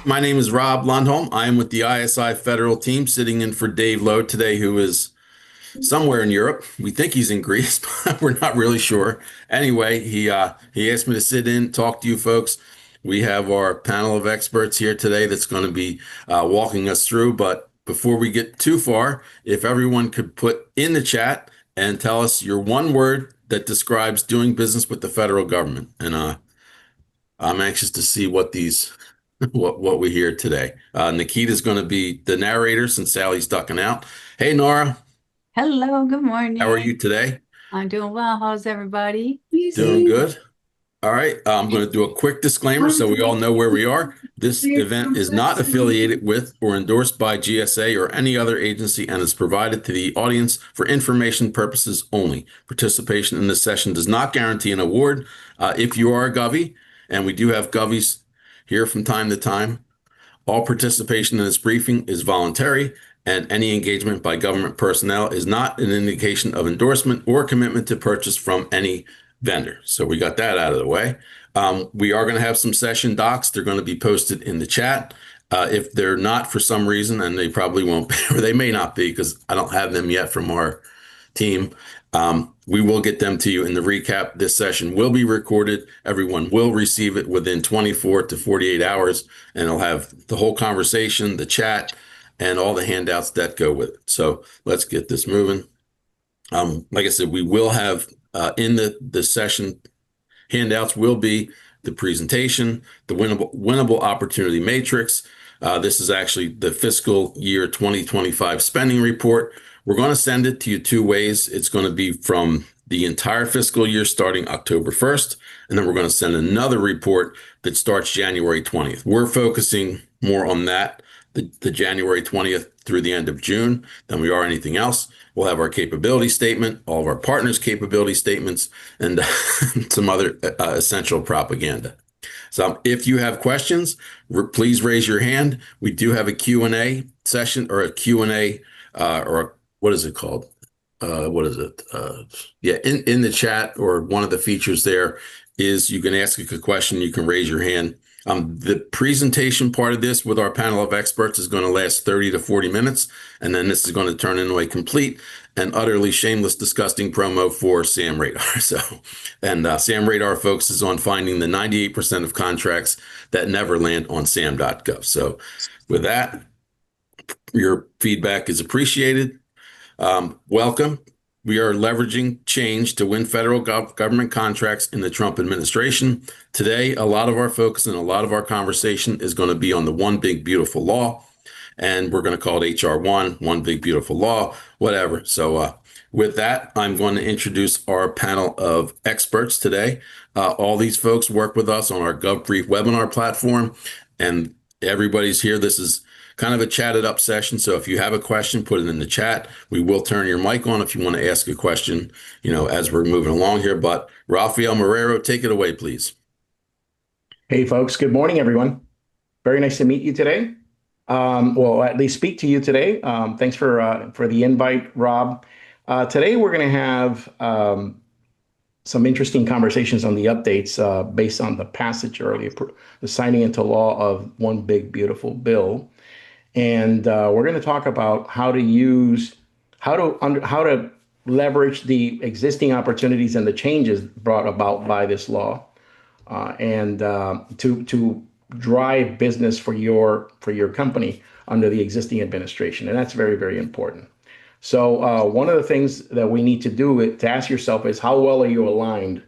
My name is Rob Lundholm. I am with the ISI Federal team sitting in for Dave Lowe today, who is somewhere in Europe. We think he's in Greece, but we're not really sure. Anyway, he asked me to sit in, talk to you folks. We have our panel of experts here today that's going to be walking us through. But before we get too far, if everyone could put in the chat and tell us your one word that describes doing business with the federal government. And I'm anxious to see what these what we hear today. Nikita's going to be the narrator since Sally's ducking out. Hey, Nora, Hello, good how are you morning. today? I'm doing well. How's everybody? Doing good. All right. I'm going to do a quick disclaimer so we all know where we are. This event is not affiliated with or endorsed by GSA or any other agency and is provided to the audience for information purposes only. Participation in this session does not guarantee an award. If you are a Govy, and we do have Govies here from time to time, all participation in this briefing is voluntary, and any engagement by government personnel is not an indication of endorsement or commitment to purchase from any vendor. So we got that out of the way. We are going to have some session docs. They're going to be posted in the chat. If they're not for some reason, and they probably won't be, or they may not be because I don't have them yet from our team, we will get them to you in the recap. This session will be recorded. Everyone will receive it within 24 to 48 hours, and it'll have the whole conversation, the chat, and all the handouts that go with it. So let's get this moving. Like I said, we will have in the session handouts will be the presentation, the winnable opportunity matrix. This is actually the fiscal year 2025 spending report. We're going to send it to you two ways. It's going to be from the entire fiscal year starting October 1st, and then we're going to send another report that starts January 20th. We're focusing more on that, the January 20th through the end of June, than we are anything else. We'll have our capability statement, all of our partners' capability statements, and some other essential propaganda. So if you have questions, please raise your hand. We do have a Q&A session or a Q&A or what is it called? What is it? Yeah, in the chat, or one of the features there is you can ask a question, you can raise your hand. The presentation part of this with our panel of experts is going to last 30 to 40 minutes, and then this is going to turn into a complete and utterly shameless, disgusting promo for Sam Radar. Sam Radar focuses on finding the 98% of contracts that never land on sam.gov. So with that, your feedback is appreciated. Welcome. We are leveraging change to win federal government contracts in the Trump administration. Today, a lot of our focus and a lot of our conversation is going to be on the One Big Beautiful Law, and we're going to call it HR1, One Big Beautiful Law, whatever. So with that, I'm going to introduce our panel of experts today. All these folks work with us on our GovBrief webinar platform, and everybody's here. This is kind of a chatted up session. So if you have a question, put it in the chat. We will turn your mic on if you want to ask a question, as we're moving along here. But Rafael Marrero, take it away, please. Hey, folks. Good morning, everyone. Very nice to meet you today. Well, at least speak to you today. Thanks for the invite, Rob. Today, we're going to have some interesting conversations on the updates based on the passage earlier, the signing into law of One Big Beautiful Bill. And we're going to talk about how to leverage the existing opportunities and the changes brought about by this law, and to drive business for your company under the existing administration, and that's very, very important. So one of the things that we need to do to ask yourself is, how well are you aligned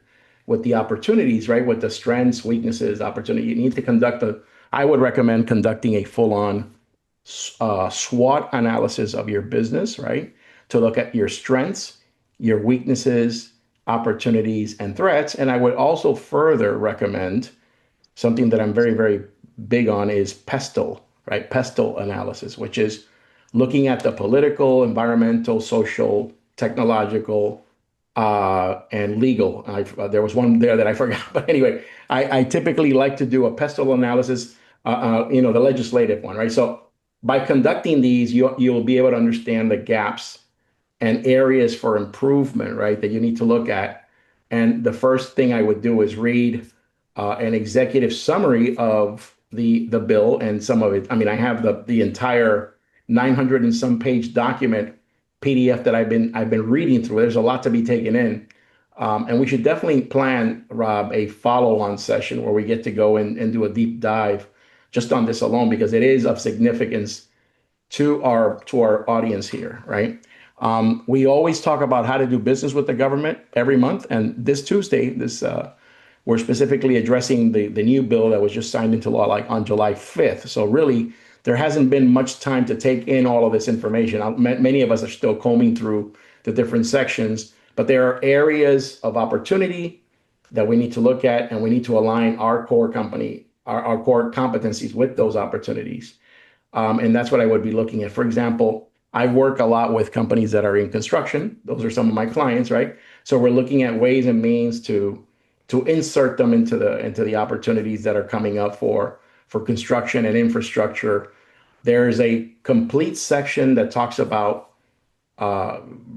with the opportunities, right? With the strengths, weaknesses, opportunity. You need to I would recommend conducting a full-on SWOT analysis of your business, right? To look at your strengths, your weaknesses, opportunities, and threats. And I would also further recommend something that I'm very, very big on is PESTLE, right? PESTLE analysis, which is looking at the political, environmental, social, technological, and legal. There was one there that I forgot, but anyway, I typically like to do a PESTLE analysis, the legislative one, right? So by conducting these, you'll be able to understand the gaps and areas for improvement, right, that you need to look at. And the first thing I would do is read an executive summary of the bill and some of it. I mean, I have the entire 900 and some page document PDF that I've been reading through. There's a lot to be taken in. And we should definitely plan, Rob, a follow-on session where we get to go and do a deep dive just on this alone, because it is of significance to our audience here, right? We always talk about how to do business with the government every month, and this Tuesday, we're specifically addressing the new bill that was just signed into law like on July 5th. So really, there hasn't been much time to take in all of this information. Many of us are still combing through the different sections, but there are areas of opportunity that we need to look at, and we need to align our core competencies with those opportunities. And that's what I would be looking at. For example, I work a lot with companies that are in construction. Those are some of my clients, right? So we're looking at ways and means to insert them into the opportunities that are coming up for construction and infrastructure. There is a complete section that talks about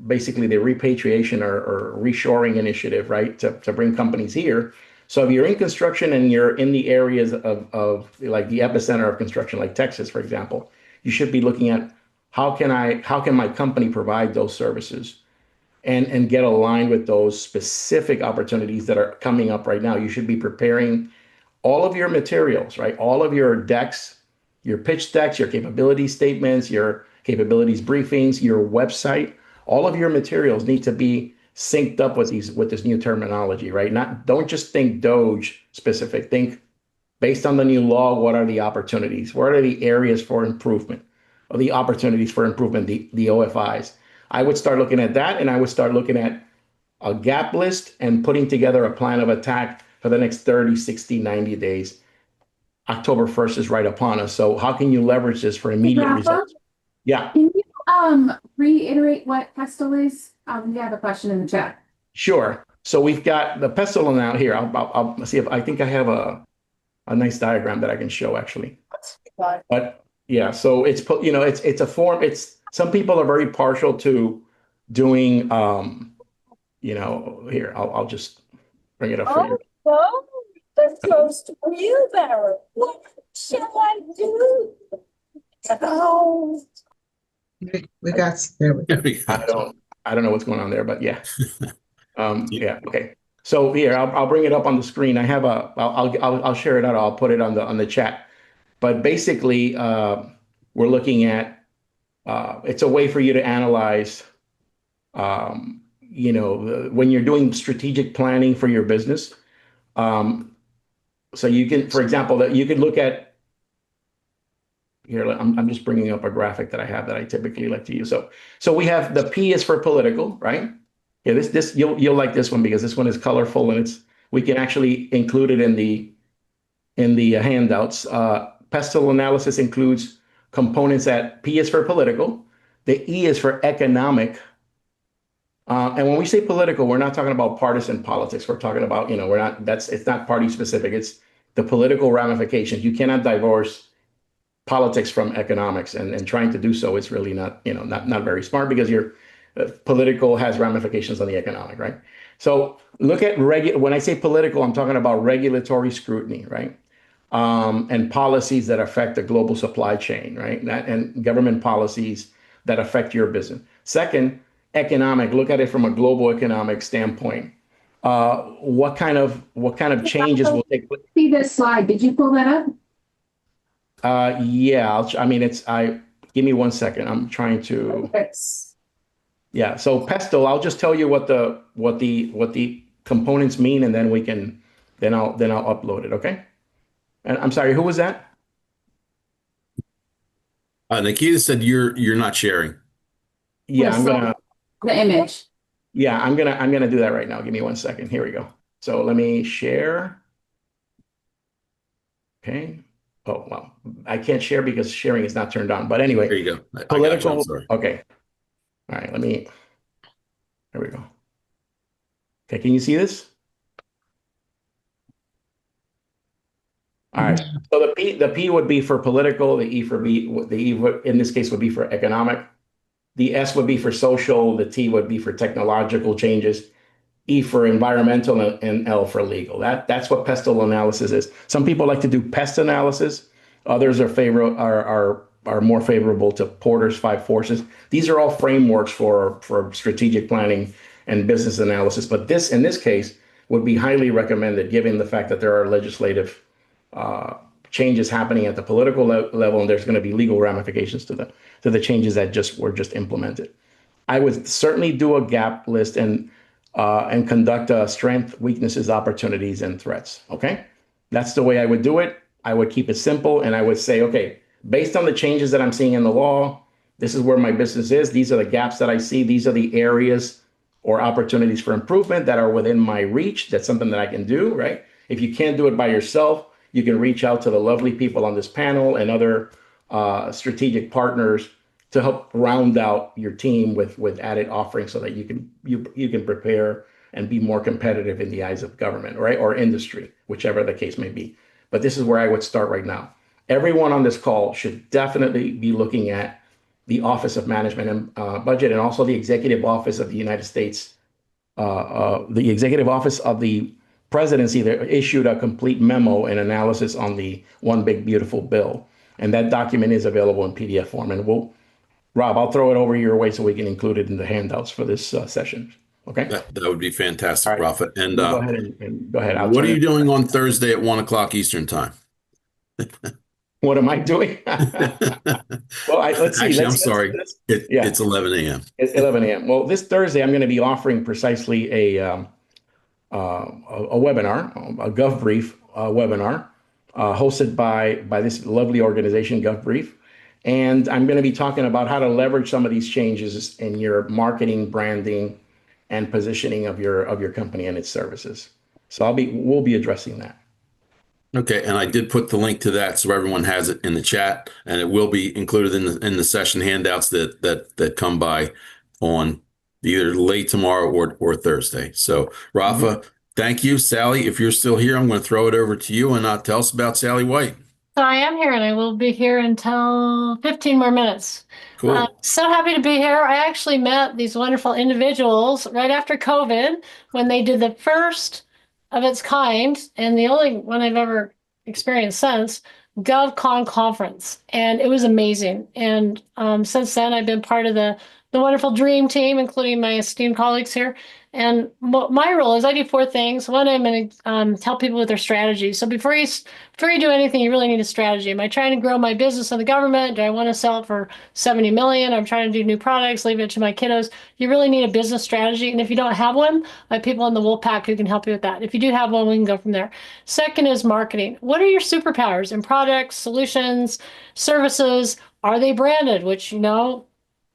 basically the repatriation or reshoring initiative, right? To bring companies here. So if you're in construction and you're in the areas of like the epicenter of construction, like Texas, for example, you should be looking at how can my company provide those services and get aligned with those specific opportunities that are coming up right now. You should be preparing all of your materials, right? All of your decks, your pitch decks, your capability statements, your capabilities briefings, your website, all of your materials need to be synced up with this new terminology, right? Don't just think DOGE specific. Think based on the new law, what are the opportunities? What are the areas for improvement or the opportunities for improvement, the OFIs? I would start looking at that, and I would start looking at a gap list and putting together a plan of attack for the next 30, 60, 90 days. October 1st is right upon us. So how can you leverage this for immediate results? Yeah. Can you reiterate what pestle is? We have a question in the chat. Sure. So we've got the pestle out here. I'll see if I think I have a nice diagram that I can show actually. But yeah, so it's a form. Some people are very partial to doing here. I'll just bring it up for you. Oh, the first wheelbarrow. What shall I do? Oh. We got there. I don't know what's going on there, but yeah. Yeah. Okay. So here, I'll bring it up on the screen. I'll share it out. I'll put it on the chat. But basically, we're looking at it's a way for you to analyze, when you're doing strategic planning for your business. So you can, for example, that you could look at. Here, I'm just bringing up a graphic that I have that I typically like to use. So we have the P is for political, right? Yeah, this you'll like this one because this one is colorful and we can actually include it in the handouts. Pestle analysis includes components that P is for political, the E is for economic. And when we say political, we're not talking about partisan politics. We're talking about, it's not party specific. It's the political ramifications. You cannot divorce politics from economics, and trying to do so is really not very smart because your political has ramifications on the economic, right? So look at when I say political, I'm talking about regulatory scrutiny, right? And policies that affect the global supply chain, right? And government policies that affect your business. Second, economic, look at it from a global economic standpoint. What kind of changes will take place? See this slide, did you pull that up? Yeah, give me 1 second. I'm trying to. Yeah, so pestle, I'll just tell you what the components mean, and then I'll upload it, okay? And I'm sorry, who was that? Nikita said you're not sharing. Yeah, I'm gonna. The image. Yeah, I'm gonna do that right now. Give me 1 second. Here we go. So let me share. Okay. Oh, well, I can't share because sharing is not turned on. But anyway, There you go. I got political. you. I'm sorry. Okay. All right. There we go. Okay. Can you see this? All right. So the P would be for political. The E in this case would be for economic. The S would be for social. The T would be for technological changes. E for environmental, and L for legal. That's what pestle analysis is. Some people like to do pest analysis. Others are more favorable to Porter's five forces. These are all frameworks for strategic planning and business analysis. But in this case, would be highly recommended, given the fact that there are legislative changes happening at the political level, and there's going to be legal ramifications to the changes that were just implemented. I would certainly do a gap list and conduct strength, weaknesses, opportunities, and threats. Okay, that's the way I would do it. I would keep it simple, and I would say, okay, based on the changes that I'm seeing in the law, this is where my business is. These are the gaps that I see. These are the areas or opportunities for improvement that are within my reach. That's something that I can do, right? If you can't do it by yourself, you can reach out to the lovely people on this panel and other strategic partners to help round out your team with added offerings so that you can prepare and be more competitive in the eyes of government, right? Or industry, whichever the case may be. But this is where I would start right now. Everyone on this call should definitely be looking at the Office of Management and Budget, and also the Executive Office of the United States, the Executive Office of the Presidency that issued a complete memo and analysis on the One Big Beautiful Bill. And that document is available in PDF form. And Rob, I'll throw it over your way so we can include it in the handouts for this session. Okay? That would be fantastic, All right. Rafa. And go ahead and go ahead. what are you doing on Thursday at 1 o'clock Eastern time? What am I doing? Well, let's see. Actually, I'm sorry. It's 11 a.m. It's 11 a.m. Well, this Thursday, I'm going to be offering precisely a webinar, a GovBrief webinar, hosted by this lovely organization, GovBrief. And I'm going to be talking about how to leverage some of these changes in your marketing, branding, and positioning of your company and its services. So we'll be addressing that. Okay, and I did put the link to that so everyone has it in the chat, and it will be included in the session handouts that come by on either late tomorrow or Thursday. So, Rafa, thank you. Sally, if you're still here, I'm going to throw it over to you and tell us about Sally White. So I am here, and I will be here until 15 more minutes. Cool. So happy to be here. I actually met these wonderful individuals right after COVID when they did the first of its kind, and the only one I've ever experienced since, GovCon conference. And it was amazing. And since then, I've been part of the wonderful dream team, including my esteemed colleagues here. And my role is I do four things. One, I'm going to help people with their strategy. So before you do anything, you really need a strategy. Am I trying to grow my business in the government? Do I want to sell it for 70 million? I'm trying to do new products, leave it to my kiddos. You really need a business strategy. And if you don't have one, I have people in the Wolfpack who can help you with that. If you do have one, we can go from there. Second is marketing. What are your superpowers in products, solutions, services? Are they branded? Which,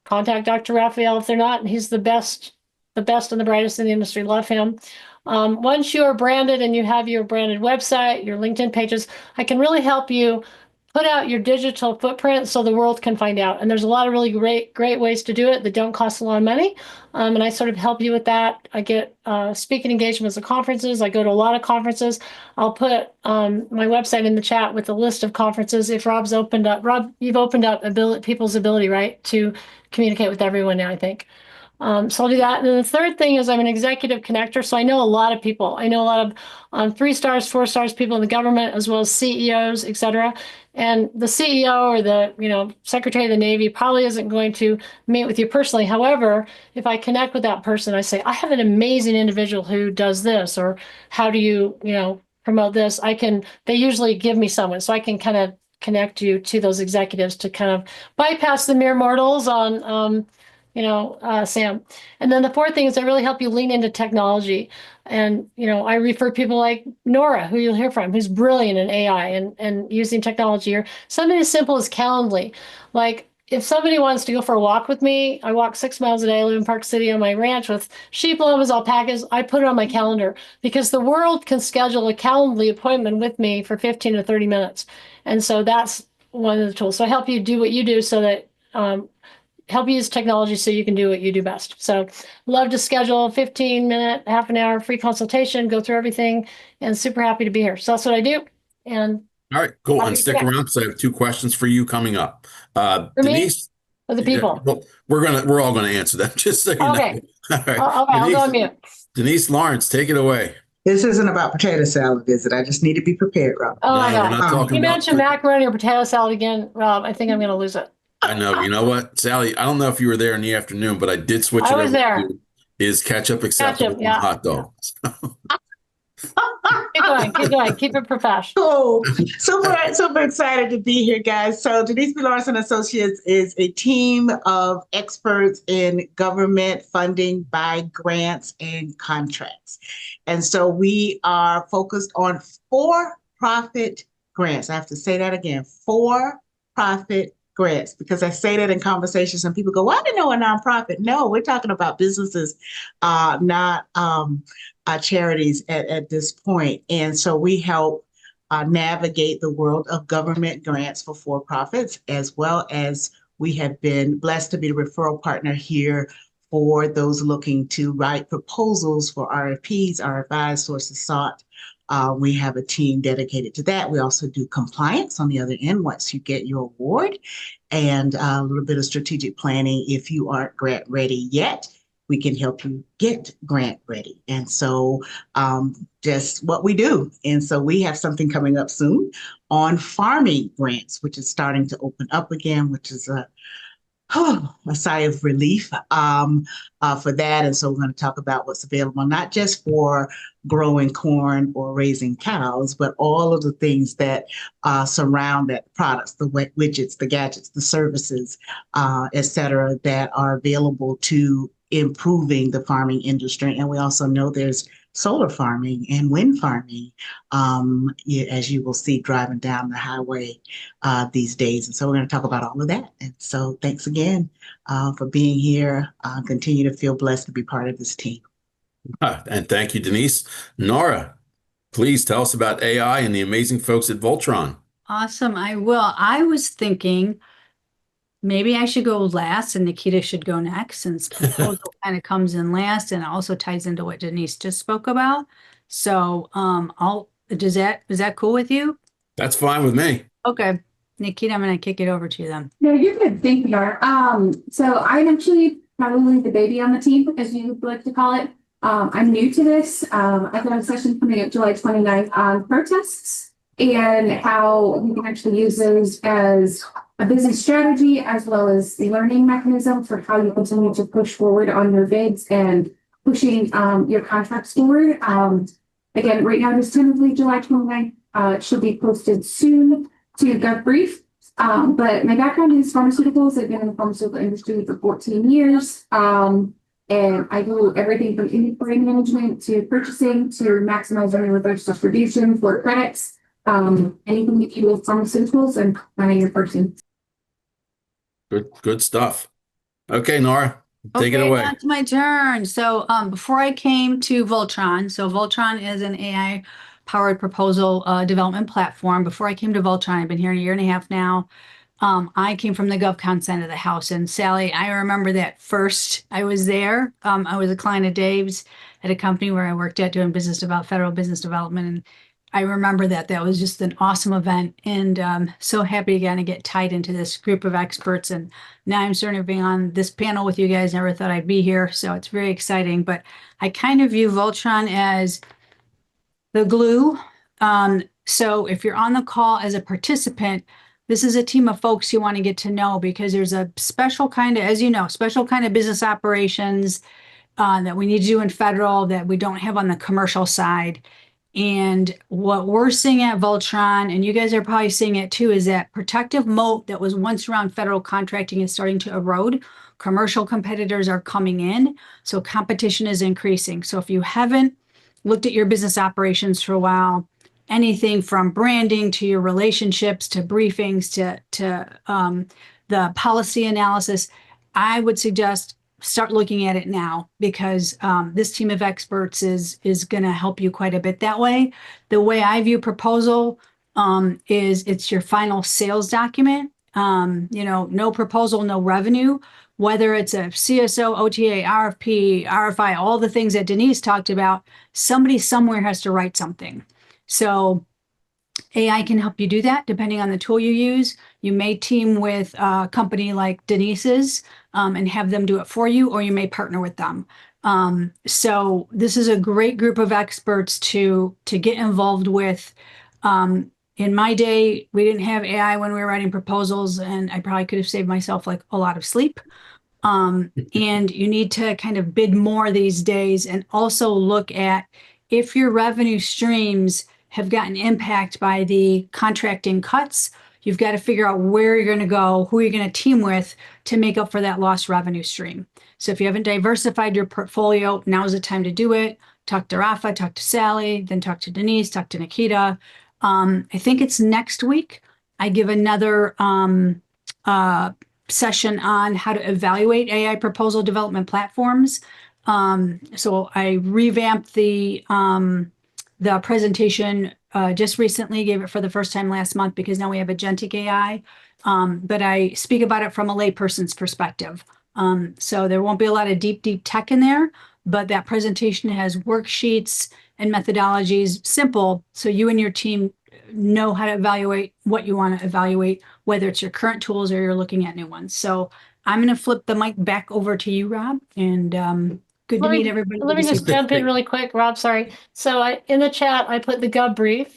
contact Dr. Raphael if they're not, and he's the best and the brightest in the industry. Love him. Once you are branded and you have your branded website, your LinkedIn pages, I can really help you put out your digital footprint so the world can find out. And there's a lot of really great ways to do it that don't cost a lot of money. And I sort of help you with that. I get speaking engagements at conferences. I go to a lot of conferences. I'll put my website in the chat with a list of conferences. If Rob's opened up, Rob, you've opened up people's ability, right, to communicate with everyone now, I think. So I'll do that. And then the third thing is I'm an executive connector. So I know a lot of people. I know a lot of 3 stars, 4 stars people in the government, as well as CEOs, et cetera. And the CEO or the Secretary of the Navy probably isn't going to meet with you personally. However, if I connect with that person, I say, I have an amazing individual who does this, or how do you, promote this? They usually give me someone, so I can kind of connect you to those executives to kind of bypass the mere mortals on Sam. And then the fourth thing is I really help you lean into technology. And, I refer people like Nora, who you'll hear from, who's brilliant in AI and using technology, or something as simple as Calendly. Like if somebody wants to go for a walk with me, I walk 6 miles a day. I live in Park City on my ranch with sheep, llamas, alpacas. I put it on my calendar because the world can schedule a Calendly appointment with me for 15 to 30 minutes. And so that's one of the tools. So I help you do what you do so that help you use technology so you can do what you do best. So love to schedule a 15-minute, half an hour free consultation, go through everything, and super happy to be here. So that's what I do. And all right, cool. And stick around because I have 2 questions for you coming up. For Denise, me or the people? we're all gonna answer them. Just so you know. Okay. All right. I'll go on mute. Denise Lawrence, take it away. This isn't about potato salad, is it? I just need to be prepared, Rob. Oh my No, we're God. not talking You about. mentioned macaroni or potato salad again, Rob. I think I'm going to lose it. I know. You know what, Sally? I don't know if you were there in the afternoon, but I did switch it I was over there. to is ketchup acceptable Ketchup, on yeah. hot dogs? Keep going. Keep it professional. Cool. Super excited to be here, guys. So Denise B. Lawrence and Associates is a team of experts in government funding by grants and contracts. And so we are focused on for-profit grants. I have to say that again, for-profit grants, because I say that in conversations and people go, well, I didn't know a nonprofit. No, we're talking about businesses, not charities at this point. And so we help navigate the world of government grants for for-profits, as well as we have been blessed to be the referral partner here for those looking to write proposals for RFPs, RFIs, sources sought. We have a team dedicated to that. We also do compliance on the other end once you get your award, and a little bit of strategic planning if you aren't grant ready yet. We can help you get grant ready. And so just what we do. And so we have something coming up soon on farming grants, which is starting to open up again, which is a sigh of relief for that. And so we're going to talk about what's available, not just for growing corn or raising cows, but all of the things that surround that products, the widgets, the gadgets, the services, et cetera, that are available to improving the farming industry. And we also know there's solar farming and wind farming, as you will see driving down the highway these days. And so we're going to talk about all of that. And so thanks again for being here. Continue to feel blessed to be part of this team. And thank you, Denise. Nora, please tell us about AI and the amazing folks at Voltron. Awesome. I will. I was thinking maybe I should go last and Nikita should go next, since proposal kind of comes in last and it also ties into what Denise just spoke about. So is that cool with you? That's fine with me. Okay. Nikita, I'm gonna kick it over to you then. No, you're good. Thank you, Nora. So I'm actually probably the baby on the team, as you would like to call it. I'm new to this. I've got a session coming up July 29th on protests and how we can actually use those as a business strategy, as well as the learning mechanism for how you continue to push forward on your bids and pushing your contracts forward. Again, right now it is tentatively July 29th. It should be posted soon to GovBrief. But my background is pharmaceuticals. I've been in the pharmaceutical industry for 14 years. And I do everything from inventory management to purchasing to maximizing the reverse distribution for credits. Anything you do with pharmaceuticals, and I'm your person. Good stuff. Okay, Nora, take it Okay, away. now it's my turn. So before I came to Voltron, so Voltron is an AI powered proposal development platform. Before I came to Voltron, I've been here a year and a half now. I came from the GovCon side of the house, and Sally, I remember that first I was there. I was a client of Dave's at a company where I worked at doing federal business development, and I remember that was just an awesome event, and so happy again to get tied into this group of experts. And now I'm starting to be on this panel with you guys. Never thought I'd be here, so it's very exciting. But I kind of view Voltron as the glue. So if you're on the call as a participant, this is a team of folks you want to get to know, because there's a special kind of, as you know, special kind of business operations that we need to do in federal that we don't have on the commercial side. And what we're seeing at Voltron, and you guys are probably seeing it too, is that protective moat that was once around federal contracting is starting to erode. Commercial competitors are coming in, so competition is increasing. So if you haven't looked at your business operations for a while, anything from branding to your relationships to briefings to the policy analysis, I would suggest start looking at it now, because this team of experts is going to help you quite a bit that way. The way I view proposal is it's your final sales document. No proposal, no revenue, whether it's a CSO, OTA, RFP, RFI, all the things that Denise talked about, somebody somewhere has to write something. So AI can help you do that depending on the tool you use. You may team with a company like Denise's and have them do it for you, or you may partner with them. So this is a great group of experts to get involved with. In my day, we didn't have AI when we were writing proposals, and I probably could have saved myself like a lot of sleep. And you need to kind of bid more these days and also look at if your revenue streams have gotten impact by the contracting cuts. You've got to figure out where you're going to go, who you're going to team with to make up for that lost revenue stream. So if you haven't diversified your portfolio, now's the time to do it. Talk to Rafa, talk to Sally, then talk to Denise, talk to Nikita. I think it's next week. I give another session on how to evaluate AI proposal development platforms. So I revamped the presentation just recently, gave it for the first time last month because now we have agentic AI. But I speak about it from a layperson's perspective. So there won't be a lot of deep tech in there, but that presentation has worksheets and methodologies, simple, so you and your team know how to evaluate what you want to evaluate, whether it's your current tools or you're looking at new ones. So I'm going to flip the mic back over to you, Rob, and good to meet everybody. Let me just jump in really quick, Rob. Sorry. So in the chat, I put the GovBrief,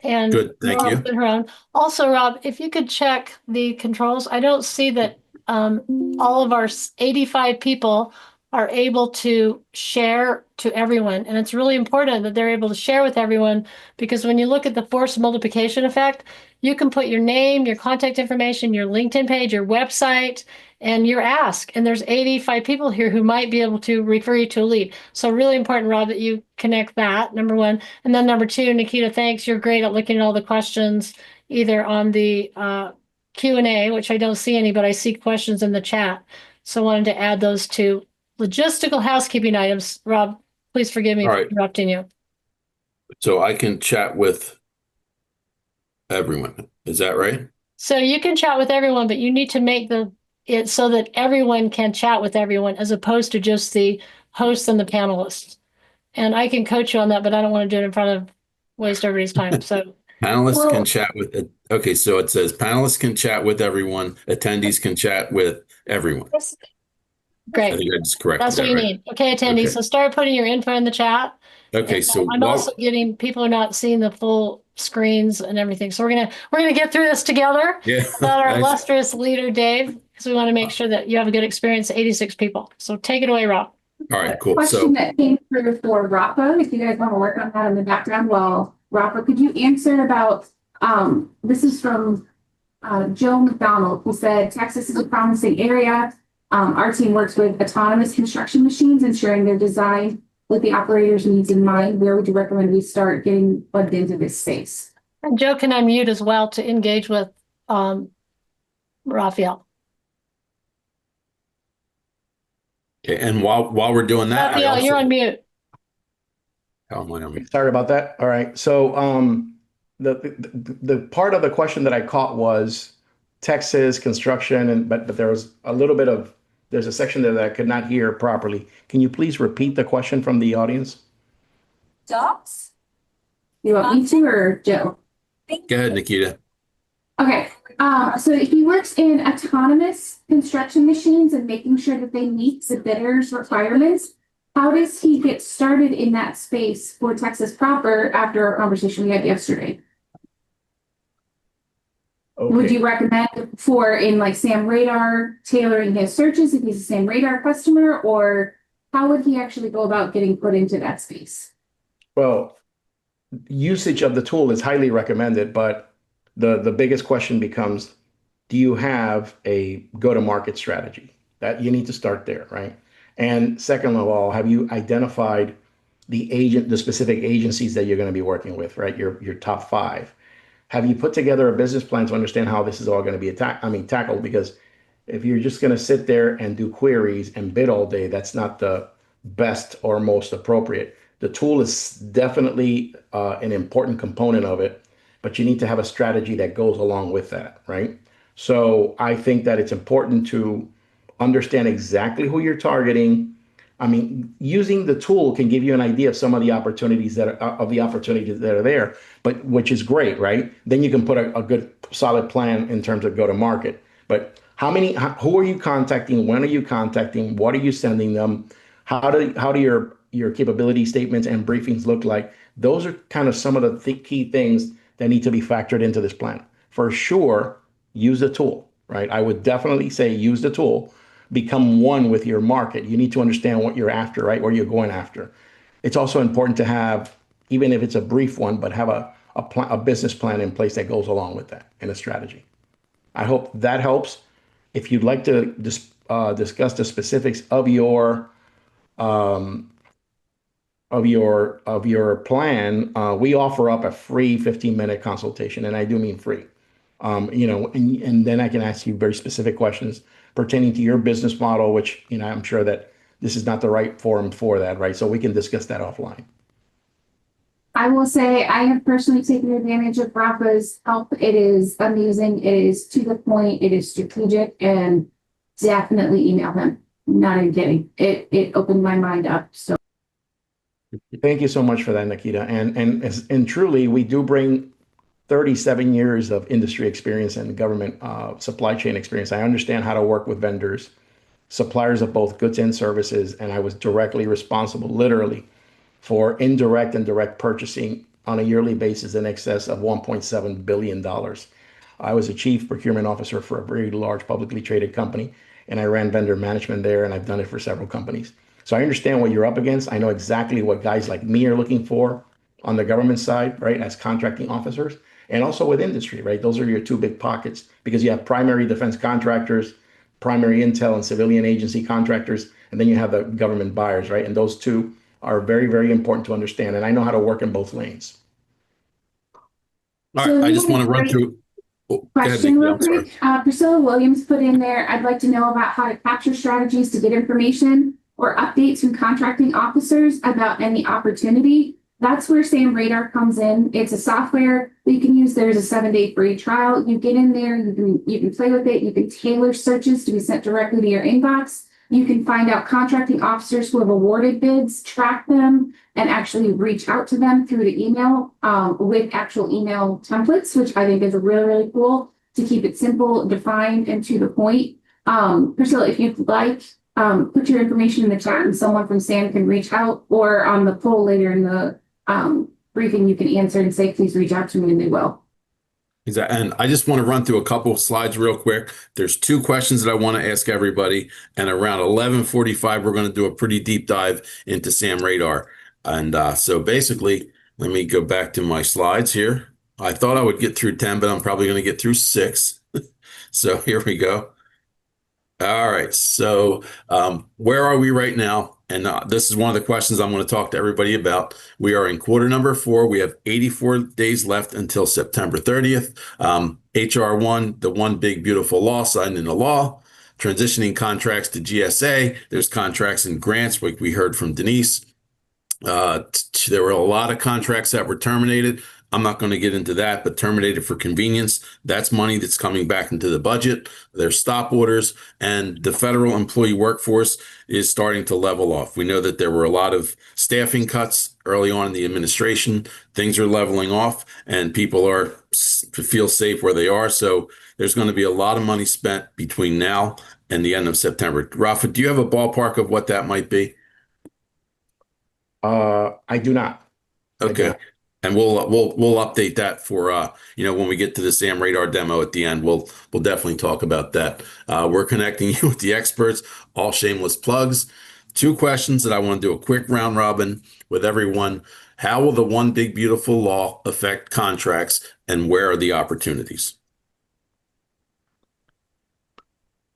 and Good, thank you. put her own. Also, Rob, if you could check the controls, I don't see that all of our 85 people are able to share to everyone. And it's really important that they're able to share with everyone, because when you look at the force multiplication effect, you can put your name, your contact information, your LinkedIn page, your website, and your ask. And there's 85 people here who might be able to refer you to a lead. So really important, Rob, that you connect that, number one. And then number two, Nikita, thanks. You're great at looking at all the questions, either on the Q&A, which I don't see any, but I see questions in the chat. So I wanted to add those two logistical housekeeping items. Rob, please forgive me for interrupting you. So I can chat with everyone. Is that right? So you can chat with everyone, but you need to make it so that everyone can chat with everyone, as opposed to just the hosts and the panelists. And I can coach you on that, but I don't want to do it in front of waste everybody's time. So panelists can chat with it. Okay, so it says panelists can chat with everyone. Attendees can chat with everyone. Great. I think I just corrected That's what that, you right? need. Okay, attendees. Okay. So start putting your info in the chat. Okay, And so I'm also getting people are not seeing the full screens and everything. So we're gonna get through this together. yeah, About our illustrious leader, Dave, because we want to make sure that you have a good experience. 86 people. So take it away, Rob. all right, cool. Question that came through for Rafa, if you guys want to work on that in the background. Well, Rafa, could you answer about this is from Joe McDonald, who said Texas is a promising area. Our team works with autonomous construction machines, ensuring they're designed with the operator's needs in mind. Where would you recommend we start getting plugged into this space? And Joe can unmute as well to engage with Raphael. Okay, and while we're doing that, Raphael, you're on mute. How am I on mute? Sorry about that. All right. So the part of the question that I caught was Texas construction, and but there was a little bit of there's a section there that I could not hear properly. Can you please repeat the question from the audience? Jobs? You want me to or Joe? Go ahead, Nikita. Okay. So he works in autonomous construction machines and making sure that they meet the bidder's requirements. How does he get started in that space for Texas proper after our conversation we had yesterday? Okay. Would you recommend for in like Sam Radar tailoring his searches if he's a Sam Radar customer, or how would he actually go about getting put into that space? Well, usage of the tool is highly recommended, but the biggest question becomes, do you have a go-to-market strategy? That you need to start there, right? And second of all, have you identified the specific agencies that you're going to be working with, right? Your top 5. Have you put together a business plan to understand how this is all going to be tackled? Because if you're just going to sit there and do queries and bid all day, that's not the best or most appropriate. The tool is definitely an important component of it, but you need to have a strategy that goes along with that, right? So I think that it's important to understand exactly who you're targeting. I mean, using the tool can give you an idea of some of the opportunities that are there, but which is great, right? Then you can put a good solid plan in terms of go to market. But who are you contacting? When are you contacting? What are you sending them? How do your capability statements and briefings look like? Those are kind of some of the key things that need to be factored into this plan. For sure, use the tool, right? I would definitely say use the tool, become one with your market. You need to understand what you're after, right? Where you're going after. It's also important to have, even if it's a brief one, but have a business plan in place that goes along with that and a strategy. I hope that helps. If you'd like to discuss the specifics of your plan, we offer up a free 15-minute consultation, and I do mean free. And then I can ask you very specific questions pertaining to your business model, which, I'm sure that this is not the right forum for that, right? So we can discuss that offline. I will say I have personally taken advantage of Rafa's help. It is amazing. It is to the point. It is strategic, and definitely email him. Not even kidding. It opened my mind up. So thank you so much for that, Nikita. And truly, we do bring 37 years of industry experience and government supply chain experience. I understand how to work with vendors, suppliers of both goods and services, and I was directly responsible, literally, for indirect and direct purchasing on a yearly basis in excess of $1.7 billion. I was a chief procurement officer for a very large publicly traded company, and I ran vendor management there, and I've done it for several companies. So I understand what you're up against. I know exactly what guys like me are looking for on the government side, right, as contracting officers, and also with industry, right? Those are your two big pockets, because you have primary defense contractors, primary intel and civilian agency contractors, and then you have the government buyers, right? And those two are very, very important to understand. And I know how to work in both lanes. All right, I just want to run through. Question real quick. Priscilla Williams put in there, I'd like to know about how to capture strategies to get information or updates from contracting officers about any opportunity. That's where SAM Radar comes in. It's a software that you can use. There's a 7-day free trial. You get in there, you can play with it. You can tailor searches to be sent directly to your inbox. You can find out contracting officers who have awarded bids, track them, and actually reach out to them through the email with actual email templates, which I think is really, really cool to keep it simple, defined, and to the point. Priscilla, if you'd like, put your information in the chat and someone from SAM can reach out, or on the poll later in the briefing, you can answer and say, please reach out to me, and they will. Exactly. And I just want to run through a couple of slides real quick. There's 2 questions that I want to ask everybody. And around 11:45, we're going to do a pretty deep dive into SAM Radar. And so basically, let me go back to my slides here. I thought I would get through 10, but I'm probably going to get through 6. So here we go. All right. So where are we right now? And this is one of the questions I'm going to talk to everybody about. We are in quarter number 4. We have 84 days left until September 30th. HR1, the one big beautiful law signed into law, transitioning contracts to GSA. There's contracts and grants, like we heard from Denise. There were a lot of contracts that were terminated. I'm not going to get into that, but terminated for convenience. That's money that's coming back into the budget. There's stop orders, and the federal employee workforce is starting to level off. We know that there were a lot of staffing cuts early on in the administration. Things are leveling off, and people feel safe where they are. So there's going to be a lot of money spent between now and the end of September. Rafa, do you have a ballpark of what that might be? I do not. Okay. And we'll update that for when we get to the SAM Radar demo at the end. We'll definitely talk about that. We're connecting you with the experts, all shameless plugs. 2 questions that I want to do a quick round robin with everyone. How will the one big beautiful law affect contracts, and where are the opportunities?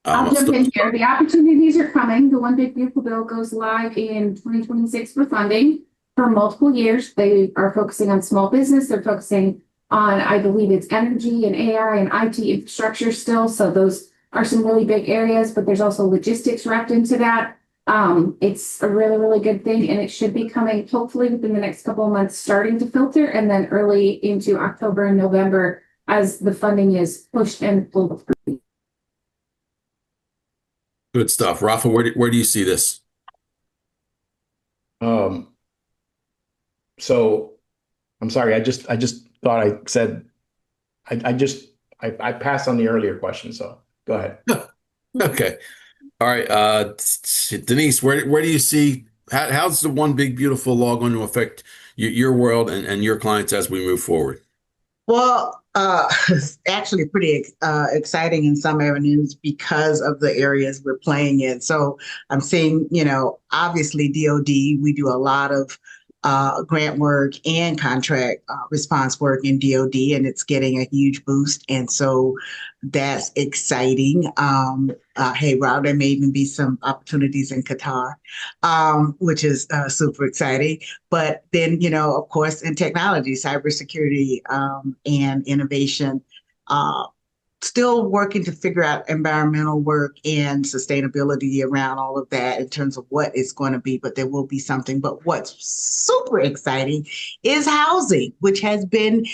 I'll jump in here. The opportunities are coming. The one big beautiful bill goes live in 2026 for funding. For multiple years, they are focusing on small business. They're focusing on, I believe it's energy and AI and IT infrastructure still. So those are some really big areas, but there's also logistics wrapped into that. It's a really, really good thing, and it should be coming hopefully within the next couple of months, starting to filter, and then early into October and November as the funding is pushed and pulled through. Good stuff. Rafa, where do you see this? So I'm sorry, I just thought I said I passed on the earlier question, so go ahead. Okay. All right, Denise, where do you see how's the one big beautiful law going to affect your world and your clients as we move forward? Well, it's actually pretty exciting in some avenues because of the areas we're playing in. So I'm seeing, obviously DOD, we do a lot of grant work and contract response work in DOD, and it's getting a huge boost. And so that's exciting. Hey, Rob, there may even be some opportunities in Qatar, which is super exciting. But then, of course, in technology, cybersecurity, and innovation, still working to figure out environmental work and sustainability around all of that in terms of what it's going to be, but there will be something. But what's super exciting is housing, which has been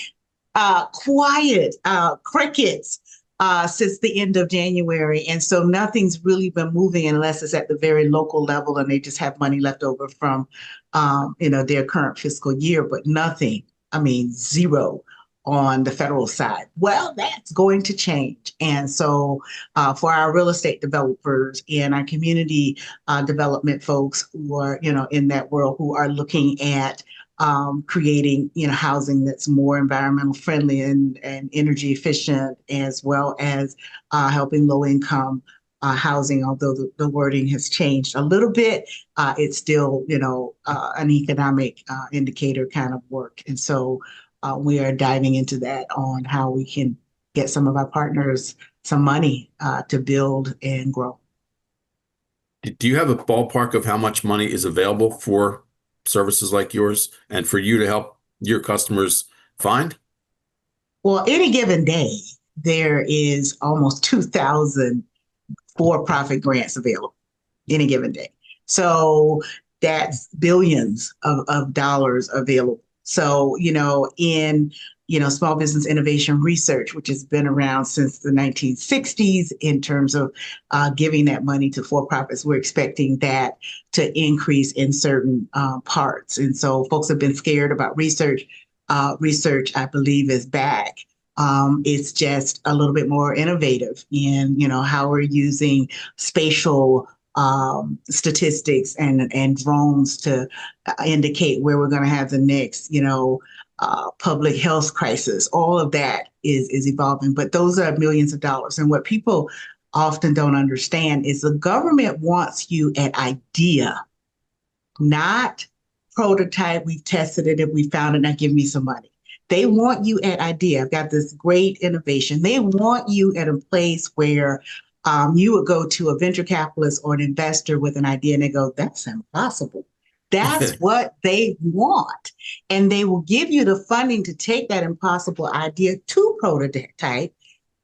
quiet, crickets since the end of January. And so nothing's really been moving unless it's at the very local level and they just have money left over from, their current fiscal year, but nothing, zero on the federal side. Well, that's going to change. And so for our real estate developers and our community development folks who are, in that world, who are looking at creating, housing that's more environmental friendly and energy efficient, as well as helping low income housing, although the wording has changed a little bit, it's still, an economic indicator kind of work. And so we are diving into that on how we can get some of our partners some money to build and grow. Do you have a ballpark of how much money is available for services like yours and for you to help your customers find? Well, any given day, there is almost 2,000 for-profit grants available any given day. So that's billions of dollars available. So, in, small business innovation research, which has been around since the 1960s in terms of giving that money to for-profits, we're expecting that to increase in certain parts. And so folks have been scared about research. Research, I believe, is back. It's just a little bit more innovative in, how we're using spatial statistics and drones to indicate where we're going to have the next, public health crisis. All of that is evolving, but those are millions of dollars. And what people often don't understand is the government wants you at idea, not prototype. We've tested it and we found it. Now give me some money. They want you at idea. I've got this great innovation. They want you at a place where you would go to a venture capitalist or an investor with an idea and they go, that's impossible. That's what they want. And they will give you the funding to take that impossible idea to prototype,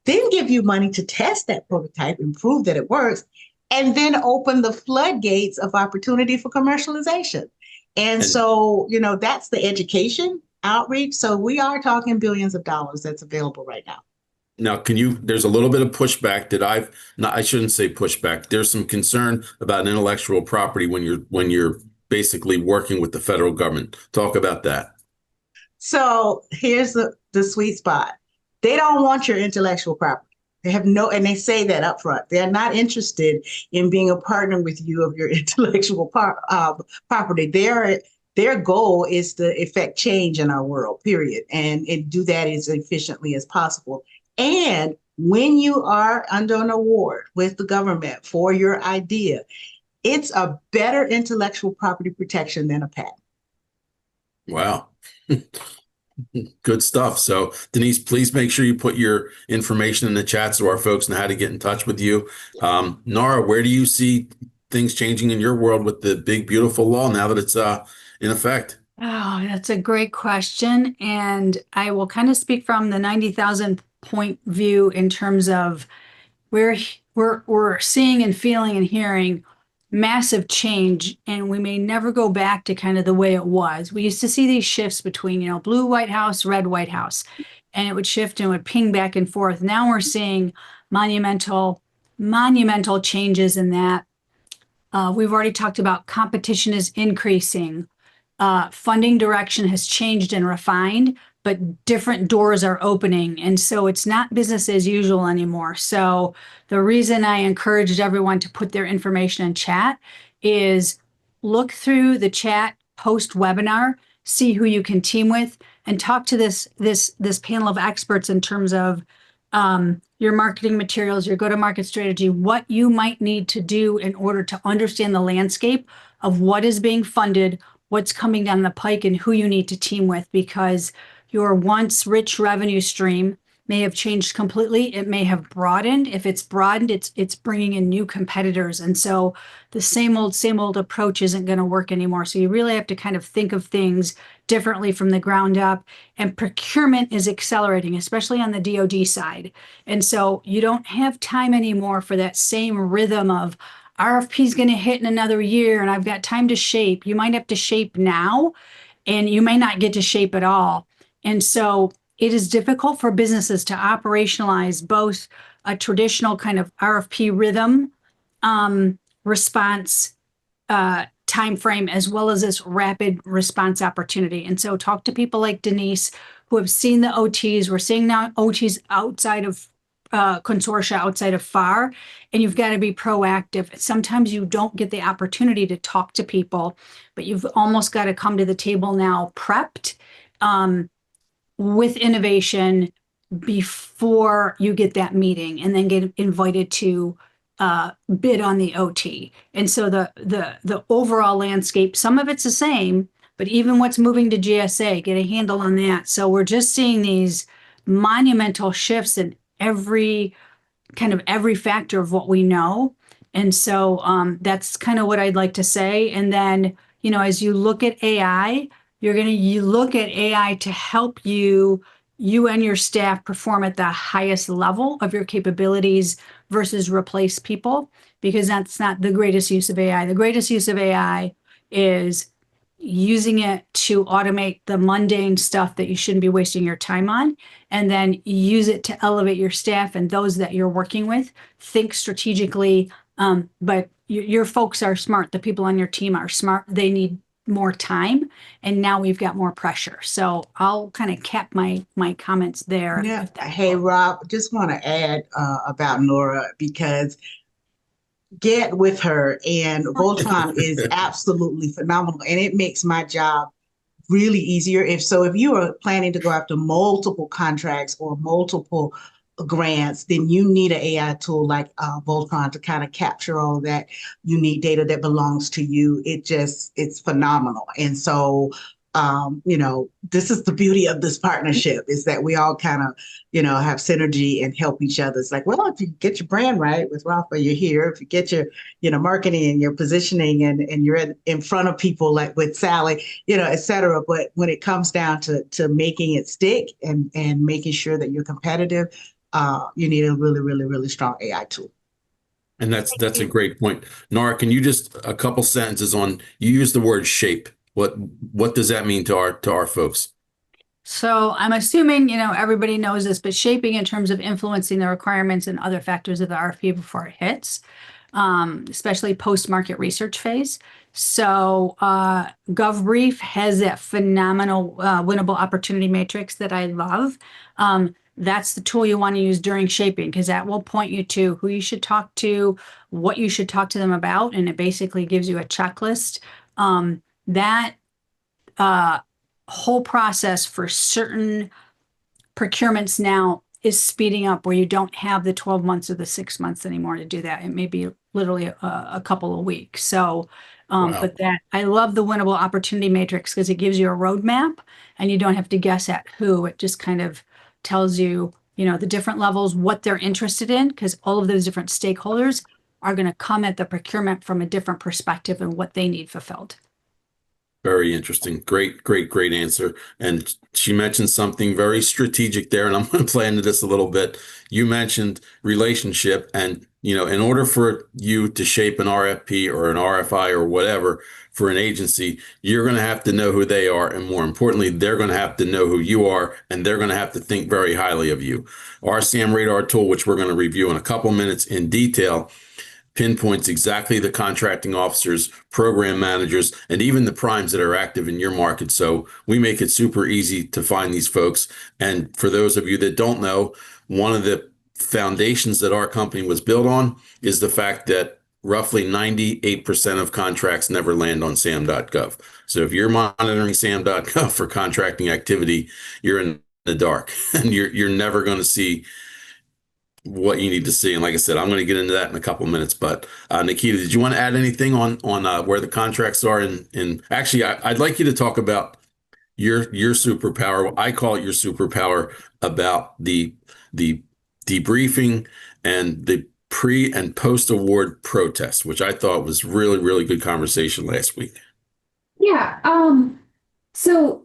then give you money to test that prototype and prove that it works, and then open the floodgates of opportunity for commercialization. And so, that's the education outreach. So we are talking billions of dollars that's available right now. Now, there's a little bit of pushback I shouldn't say pushback. There's some concern about intellectual property when you're basically working with the federal government. Talk about that. So here's the sweet spot. They don't want your intellectual property. They have and they say that up front. They're not interested in being a partner with you of your intellectual property. Their goal is to effect change in our world, period, and do that as efficiently as possible. And when you are under an award with the government for your idea, it's a better intellectual property protection than a patent. Wow. Good stuff. So, Denise, please make sure you put your information in the chat so our folks know how to get in touch with you. Nara, where do you see things changing in your world with the big, beautiful law now that it's in effect? Oh, that's a great question. And I will kind of speak from the 90,000 point view in terms of we're seeing and feeling and hearing massive change, and we may never go back to kind of the way it was. We used to see these shifts between, blue White House, red White House, and it would shift and would ping back and forth. Now we're seeing monumental changes in that. We've already talked about competition is increasing. Funding direction has changed and refined. but different doors are opening. And so it's not business as usual anymore. So the reason I encouraged everyone to put their information in chat is look through the chat post webinar, see who you can team with, and talk to this panel of experts in terms of your marketing materials, your go-to-market strategy, what you might need to do in order to understand the landscape of what is being funded, what's coming down the pike, and who you need to team with, because your once rich revenue stream may have changed completely. It may have broadened. If it's broadened, it's bringing in new competitors. And so the same old approach isn't going to work anymore. So you really have to kind of think of things differently from the ground up. And procurement is accelerating, especially on the DOD side. And so you don't have time anymore for that same rhythm of RFP is going to hit in another year and I've got time to shape. You might have to shape now and you may not get to shape at all. And so it is difficult for businesses to operationalize both a traditional kind of RFP rhythm response time frame, as well as this rapid response opportunity. And so talk to people like Denise, who have seen the OTs. We're seeing now OTs outside of consortia, outside of FAR, and you've got to be proactive. Sometimes you don't get the opportunity to talk to people, but you've almost got to come to the table now prepped with innovation before you get that meeting and then get invited to bid on the OT. And so the overall landscape, some of it's the same, but even what's moving to GSA, get a handle on that. So we're just seeing these monumental shifts in every factor of what we know. And so that's kind of what I'd like to say. And then, as you look at AI, you look at AI to help you and your staff perform at the highest level of your capabilities versus replace people, because that's not the greatest use of AI. The greatest use of AI is using it to automate the mundane stuff that you shouldn't be wasting your time on, and then use it to elevate your staff and those that you're working with. Think strategically, but your folks are smart. The people on your team are smart. They need more time, and now we've got more pressure. So I'll kind of cap my comments there. Yeah. Hey, Rob, just want to add about Nora, because get with her, and Voltron is absolutely phenomenal, and it makes my job really easier. If you are planning to go after multiple contracts or multiple grants, then you need an AI tool like Voltron to kind of capture all of that unique data that belongs to you. It's phenomenal. And so, this is the beauty of this partnership, is that we all kind of, have synergy and help each other. It's like, well, if you get your brand right with Rafa, you're here. If you get your, marketing and your positioning and you're in front of people like with Sally, et cetera. But when it comes down to making it stick and making sure that you're competitive, you need a really, really, really strong AI tool. And that's a great point. Nora, can you just a couple sentences on, you use the word shape. What does that mean to our folks? So I'm assuming, everybody knows this, but shaping in terms of influencing the requirements and other factors of the RFP before it hits, especially post-market research phase. So GovBrief has that phenomenal winnable opportunity matrix that I love. That's the tool you want to use during shaping, because that will point you to who you should talk to, what you should talk to them about, and it basically gives you a checklist. That whole process for certain procurements now is speeding up, where you don't have the 12 months or the 6 months anymore to do that. It may be literally a couple of weeks. So, Wow. but I love the winnable opportunity matrix because it gives you a roadmap and you don't have to guess at who. It just kind of tells you, the different levels, what they're interested in, because all of those different stakeholders are going to come at the procurement from a different perspective and what they need fulfilled. Very interesting. Great answer. And she mentioned something very strategic there, and I'm going to play into this a little bit. You mentioned relationship, and in order for you to shape an RFP or an RFI or whatever for an agency, you're going to have to know who they are, and more importantly, they're going to have to know who you are, and they're going to have to think very highly of you. Our SAM Radar tool, which we're going to review in a couple minutes in detail, pinpoints exactly the contracting officers, program managers, and even the primes that are active in your market. So we make it super easy to find these folks. And for those of you that don't know, one of the foundations that our company was built on is the fact that roughly 98% of contracts never land on SAM.gov. So if you're monitoring SAM.gov for contracting activity, you're in the dark and you're never going to see what you need to see. And like I said, I'm going to get into that in a couple of minutes. But Nikita, did you want to add anything on where the contracts are? And actually, I'd like you to talk about your superpower. I call it your superpower about the debriefing and the pre and post award protest, which I thought was really, really good conversation last week. Yeah. So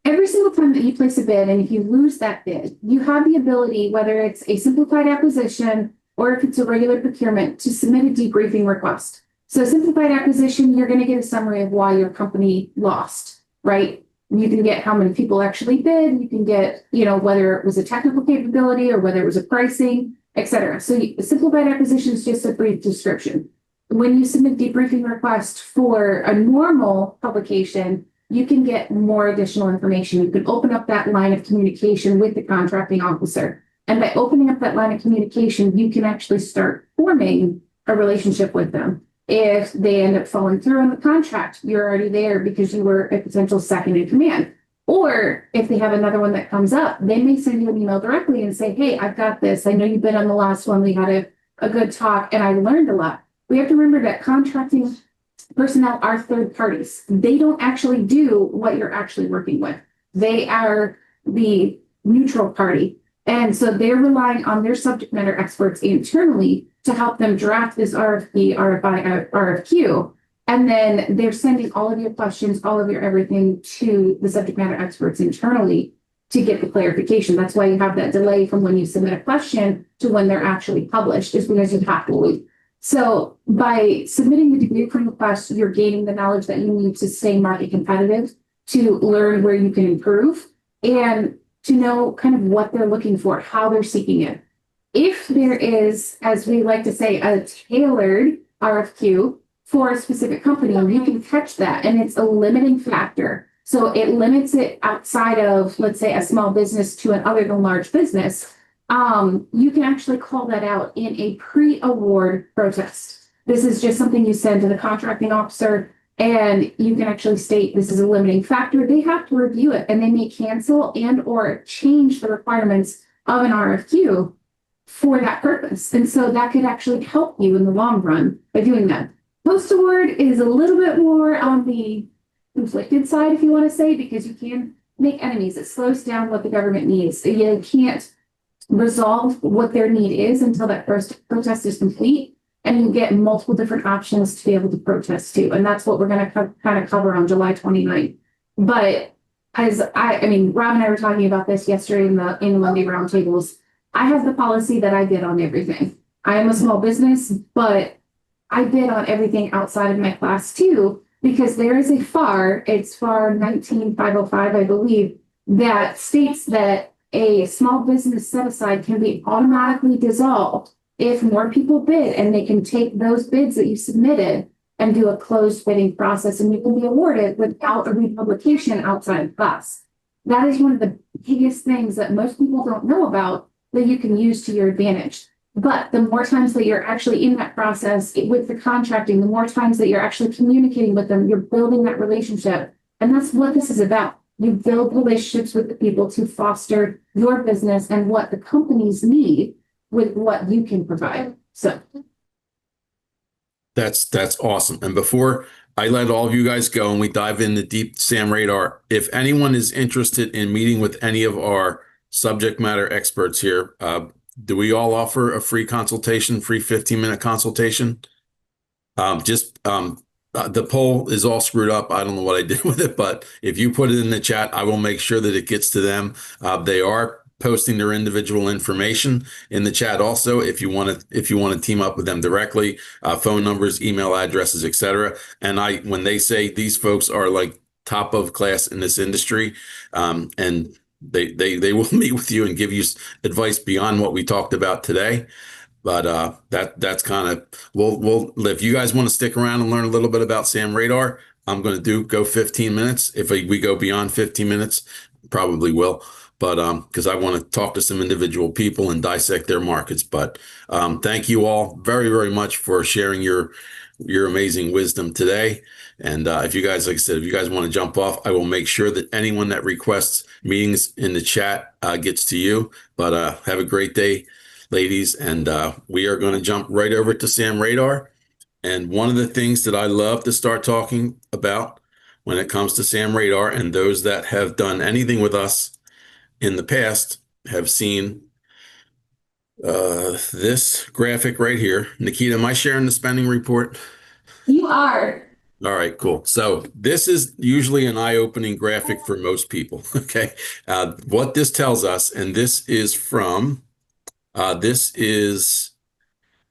every single time that you place a bid, and if you lose that bid, you have the ability, whether it's a simplified acquisition or if it's a regular procurement, to submit a debriefing request. So simplified acquisition, you're going to get a summary of why your company lost, right? You can get how many people actually bid. You can get, whether it was a technical capability or whether it was a pricing, et cetera. So simplified acquisition is just a brief description. When you submit debriefing request for a normal publication, you can get more additional information. You can open up that line of communication with the contracting officer. And by opening up that line of communication, you can actually start forming a relationship with them. If they end up falling through on the contract, you're already there because you were a potential second in command. Or if they have another one that comes up, they may send you an email directly and say, hey, I've got this. I know you've been on the last one. We had a good talk and I learned a lot. We have to remember that contracting personnel are third parties. They don't actually do what you're actually working with. They are the neutral party. And so they're relying on their subject matter experts internally to help them draft this RFP, RFI, RFQ. And then they're sending all of your questions, all of your everything to the subject matter experts internally to get the clarification. That's why you have that delay from when you submit a question to when they're actually published, is because you have to wait. So by submitting the debriefing request, you're gaining the knowledge that you need to stay market competitive, to learn where you can improve, and to know kind of what they're looking for, how they're seeking it. If there is, as we like to say, a tailored RFQ for a specific company, you can catch that, and it's a limiting factor. So it limits it outside of, let's say, a small business to an other than large business. You can actually call that out in a pre-award protest. This is just something you send to the contracting officer, and you can actually state this is a limiting factor. They have to review it, and they may cancel and or change the requirements of an RFQ for that purpose. And so that could actually help you in the long run by doing that. Post-award is a little bit more on the conflicted side, if you want to say, because you can make enemies. It slows down what the government needs. You can't resolve what their need is until that first protest is complete, and you get multiple different options to be able to protest to. And that's what we're going to kind of cover on July 29th. But as Rob and I were talking about this yesterday in the Monday roundtables. I have the policy that I bid on everything. I am a small business, but I bid on everything outside of my class too, because there is a FAR, it's FAR 19505, I believe, that states that a small business set aside can be automatically dissolved if more people bid, and they can take those bids that you submitted and do a closed bidding process, and you can be awarded without a republication outside of class. That is one of the biggest things that most people don't know about that you can use to your advantage. But the more times that you're actually in that process with the contracting, the more times that you're actually communicating with them, you're building that relationship. And that's what this is about. You build relationships with the people to foster your business and what the companies need with what you can provide. So that's awesome. And before I let all of you guys go and we dive into deep SAM radar, if anyone is interested in meeting with any of our subject matter experts here, do we all offer a free consultation, free 15-minute consultation? The poll is all screwed up. I don't know what I did with it, but if you put it in the chat, I will make sure that it gets to them. They are posting their individual information in the chat also, if you want to team up with them directly, phone numbers, email addresses, etc. And when they say these folks are like top of class in this industry, and they will meet with you and give you advice beyond what we talked about today. But that's kind of we'll if you guys want to stick around and learn a little bit about Sam Radar, I'm going to go 15 minutes. If we go beyond 15 minutes, probably will. But because I want to talk to some individual people and dissect their markets. But thank you all very, very much for sharing your amazing wisdom today. And if you guys, like I said, if you guys want to jump off, I will make sure that anyone that requests meetings in the chat gets to you. But have a great day, ladies. And we are going to jump right over to Sam Radar. And one of the things that I love to start talking about when it comes to Sam Radar, and those that have done anything with us in the past have seen this graphic right here. Nikita, am I sharing the spending report? You are. All right, cool. So this is usually an eye-opening graphic for most people. Okay. What this tells us, and this is from, this is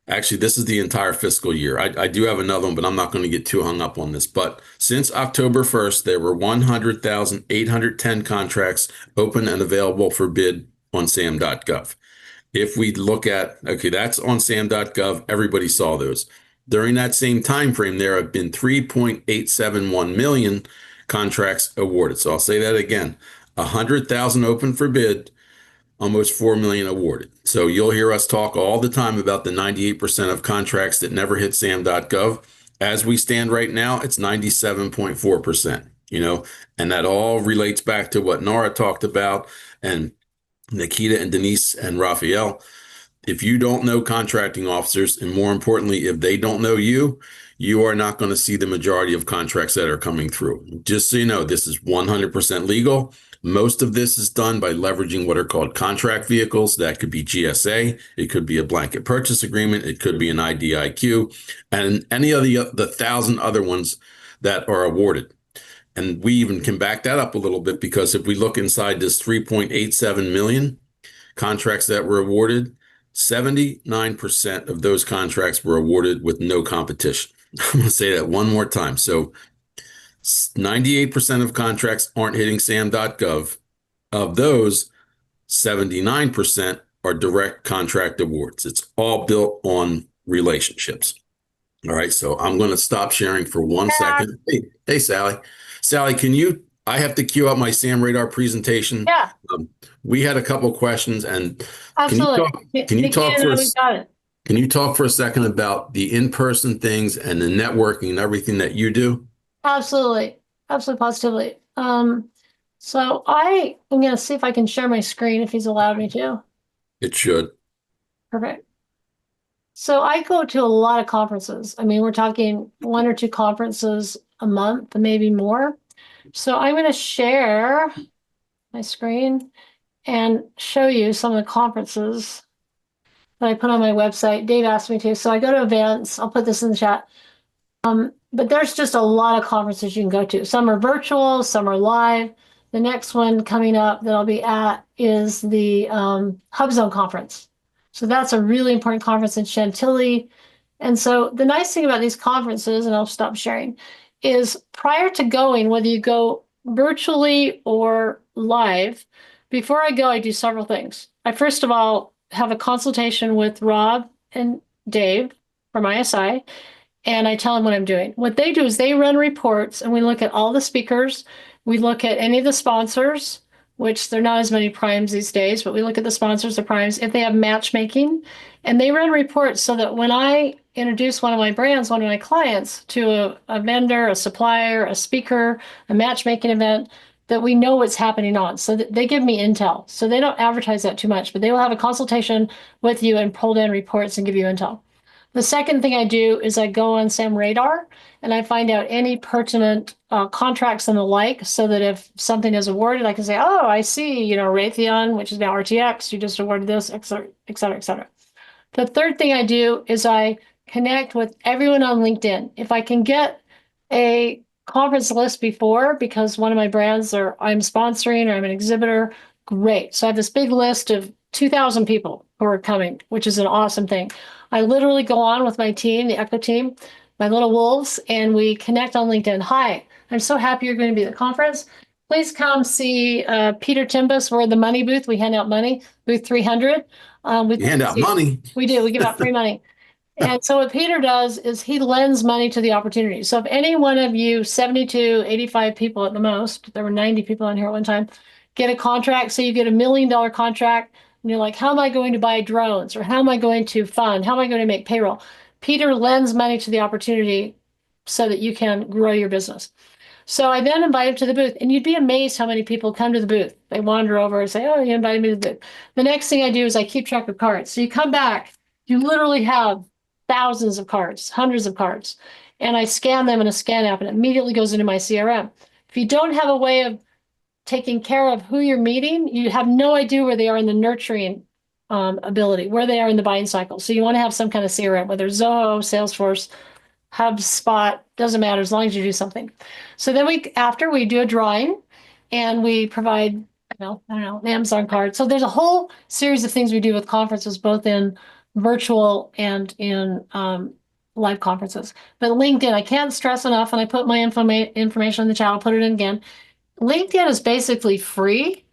the entire fiscal year. I do have another one, but I'm not going to get too hung up on this. But since October 1st, there were 100,810 contracts open and available for bid on sam.gov. If we look at, okay, that's on sam.gov, everybody saw those. During that same time frame, there have been 3.871 million contracts awarded. So I'll say that again, 100,000 open for bid, almost 4 million awarded. So you'll hear us talk all the time about the 98% of contracts that never hit sam.gov. As we stand right now, it's 97.4%, and that all relates back to what Nora talked about, and Nikita and Denise and Raphael. If you don't know contracting officers, and more importantly, if they don't know you, you are not going to see the majority of contracts that are coming through. Just so you know, this is 100% legal. Most of this is done by leveraging what are called contract vehicles. That could be GSA. It could be a blanket purchase agreement. It could be an IDIQ, and any of the 1,000 other ones that are awarded. And we even can back that up a little bit, because if we look inside this 3.87 million contracts that were awarded, 79% of those contracts were awarded with no competition. I'm going to say that one more time. So 98% of contracts aren't hitting sam.gov. Of those, 79% are direct contract awards. It's all built on relationships. All right, so I'm going to stop sharing for 1 second. Hey, Sally. Sally, I have to queue up my Sam Radar presentation. Yeah. We had a couple questions, and Absolutely. can you talk for a second about the in-person things and the networking and everything that you do? Absolutely. Absolutely, positively. So I am going to see if I can share my screen if he's allowed me to. It should. Perfect. So I go to a lot of conferences. I mean, we're talking 1 or 2 conferences a month, maybe more. So I'm going to share my screen and show you some of the conferences that I put on my website. Dave asked me to. So I go to events. I'll put this in the chat. But there's just a lot of conferences you can go to. Some are virtual, some are live. The next one coming up that I'll be at is the HubZone conference. So that's a really important conference in Chantilly. And so the nice thing about these conferences, and I'll stop sharing, is prior to going, whether you go virtually or live, before I go, I do several things. I first of all have a consultation with Rob and Dave from ISI, and I tell them what I'm doing. What they do is they run reports, and we look at all the speakers. We look at any of the sponsors, which there are not as many primes these days, but we look at the sponsors, the primes, if they have matchmaking, and they run reports so that when I introduce one of my brands, one of my clients to a vendor, a supplier, a speaker, a matchmaking event, that we know what's happening on. So that they give me intel. So they don't advertise that too much, but they will have a consultation with you and pull in reports and give you intel. The second thing I do is I go on Sam Radar and I find out any pertinent contracts and the like, so that if something is awarded, I can say, oh, I see, Raytheon, which is now RTX, you just awarded this, et cetera, et cetera, et cetera. The third thing I do is I connect with everyone on LinkedIn. If I can get a conference list before, because one of my brands I'm sponsoring or I'm an exhibitor, great. So I have this big list of 2,000 people who are coming, which is an awesome thing. I literally go on with my team, the Echo team, my little wolves, and we connect on LinkedIn. Hi, I'm so happy you're going to be at the conference. please come see Peter Timbus. We're the money booth. We hand out money, booth 300. You hand out money. We do. We give out free money. And so what Peter does is he lends money to the opportunity. So if any one of you, 72, 85 people at the most, there were 90 people on here at one time, get a contract, so you get $1 million contract, and you're like, how am I going to buy drones? Or how am I going to fund? How am I going to make payroll? Peter lends money to the opportunity so that you can grow your business. So I then invite him to the booth, and you'd be amazed how many people come to the booth. They wander over and say, oh, you invited me to the booth. The next thing I do is I keep track of cards. So you come back, you literally have thousands of cards, hundreds of cards, and I scan them in a scan app, and it immediately goes into my CRM. If you don't have a way of taking care of who you're meeting, you have no idea where they are in the nurturing ability, where they are in the buying cycle. So you want to have some kind of CRM, whether Zoho, Salesforce, HubSpot, doesn't matter as long as you do something. So then after we do a drawing and we provide, I don't know, an Amazon card. So there's a whole series of things we do with conferences, both in virtual and in live conferences. But LinkedIn, I can't stress enough, and I put my information in the chat, I'll put it in again. LinkedIn is basically free.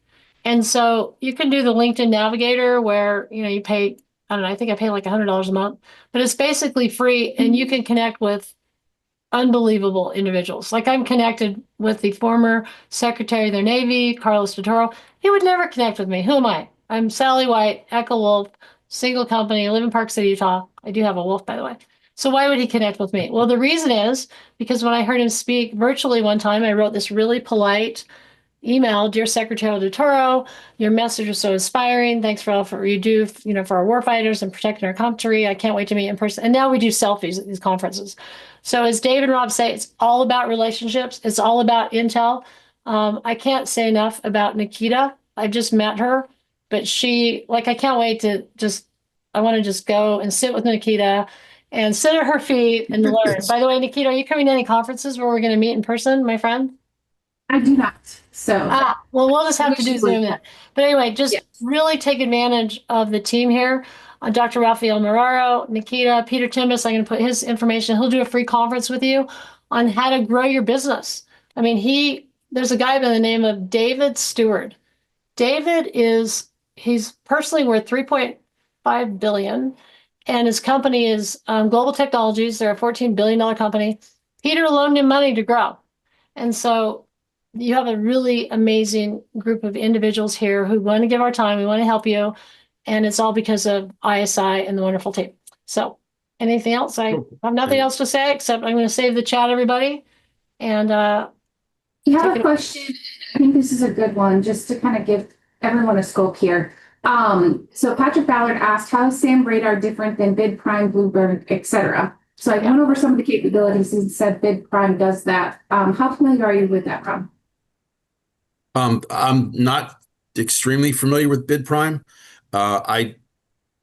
And so you can do the LinkedIn Navigator where, you pay, I don't know, I think I pay like $100 a month, but it's basically free, and you can connect with unbelievable individuals. Like I'm connected with the former Secretary of the Navy, Carlos Totoro. He would never connect with me. Who am I? I'm Sally White, Echo Wolf, single company, live in Park City, Utah. I do have a wolf, by the way. So why would he connect with me? Well, the reason is because when I heard him speak virtually one time, I wrote this really polite email, dear Secretary Totoro, your message was so inspiring. Thanks for all you do, for our warfighters and protecting our country. I can't wait to meet in person. And now we do selfies at these conferences. So as Dave and Rob say, it's all about relationships. It's all about intel. I can't say enough about Nikita. I just met her, but I can't wait to I want to just go and sit with Nikita and sit at her feet and learn. By the way, Nikita, are you coming to any conferences where we're going to meet in person, my friend? I do not. So well, we'll just have to do Zoom then. But anyway, just really take advantage of the team here. Dr. Rafael Marrero, Nikita, Peter Timbus, I'm going to put his information. He'll do a free conference with you on how to grow your business. I mean, there's a guy by the name of David Stewart. David he's personally worth $3.5 billion, and his company is Global Technologies. They're a $14 billion company. Peter loaned him money to grow. And so you have a really amazing group of individuals here who want to give our time. We want to help you. And it's all because of ISI and the wonderful team. So anything else? I have nothing else to say, except I'm going to save the chat, everybody. And you have a question. I think this is a good one, just to kind of give everyone a scope here. So Patrick Ballard asked, how is SAM Radar different than Bid Prime, Bluebird, etc.? So I went over some of the capabilities and said Bid Prime does that. How familiar are you with that, Rob? I'm not extremely familiar with Bid Prime. The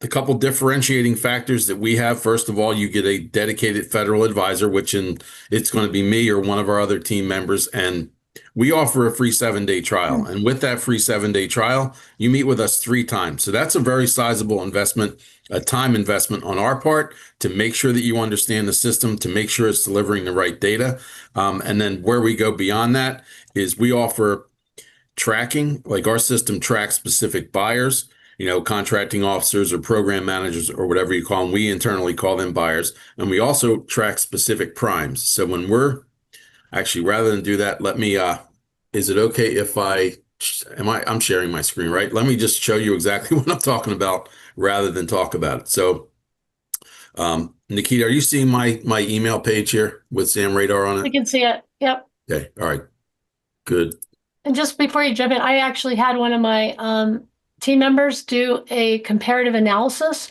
couple differentiating factors that we have, first of all, you get a dedicated federal advisor, it's going to be me or one of our other team members, and we offer a free 7-day trial. And with that free 7-day trial, you meet with us 3 times. So that's a very sizable investment, a time investment on our part to make sure that you understand the system, to make sure it's delivering the right data. And then where we go beyond that is we offer tracking, like our system tracks specific buyers, contracting officers or program managers or whatever you call them. We internally call them buyers. And we also track specific primes. So when rather than do that, let me, is it okay if I'm sharing my screen, right? Let me just show you exactly what I'm talking about rather than talk about it. So, Nikita, are you seeing my email page here with SAM Radar on it? I can see it. Yep. Okay. All right. Good. And just before you jump in, I actually had one of my team members do a comparative analysis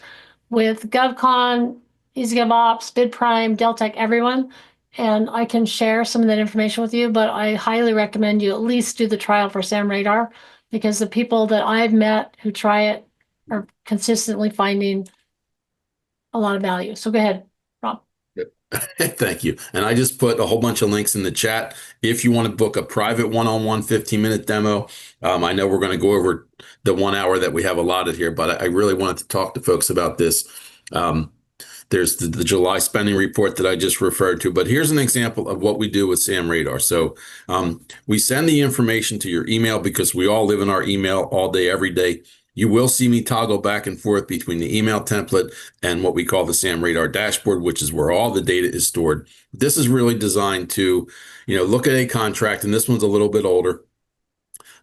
with GovCon, EasyGovOps, BidPrime, Deltek, everyone. And I can share some of that information with you, but I highly recommend you at least do the trial for SAM Radar, because the people that I've met who try it are consistently finding a lot of value. So go ahead, Rob. Thank you. And I just put a whole bunch of links in the chat. If you want to book a private one-on-one 15-minute demo, I know we're going to go over the 1 hour that we have allotted here, but I really wanted to talk to folks about this. The There's the July spending report that I just referred to. But here's an example of what we do with Sam Radar. So we send the information to your email because we all live in our email all day, every day. You will see me toggle back and forth between the email template and what we call the Sam Radar dashboard, which is where all the data is stored. This is really designed to, look at a contract, and this one's a little bit older.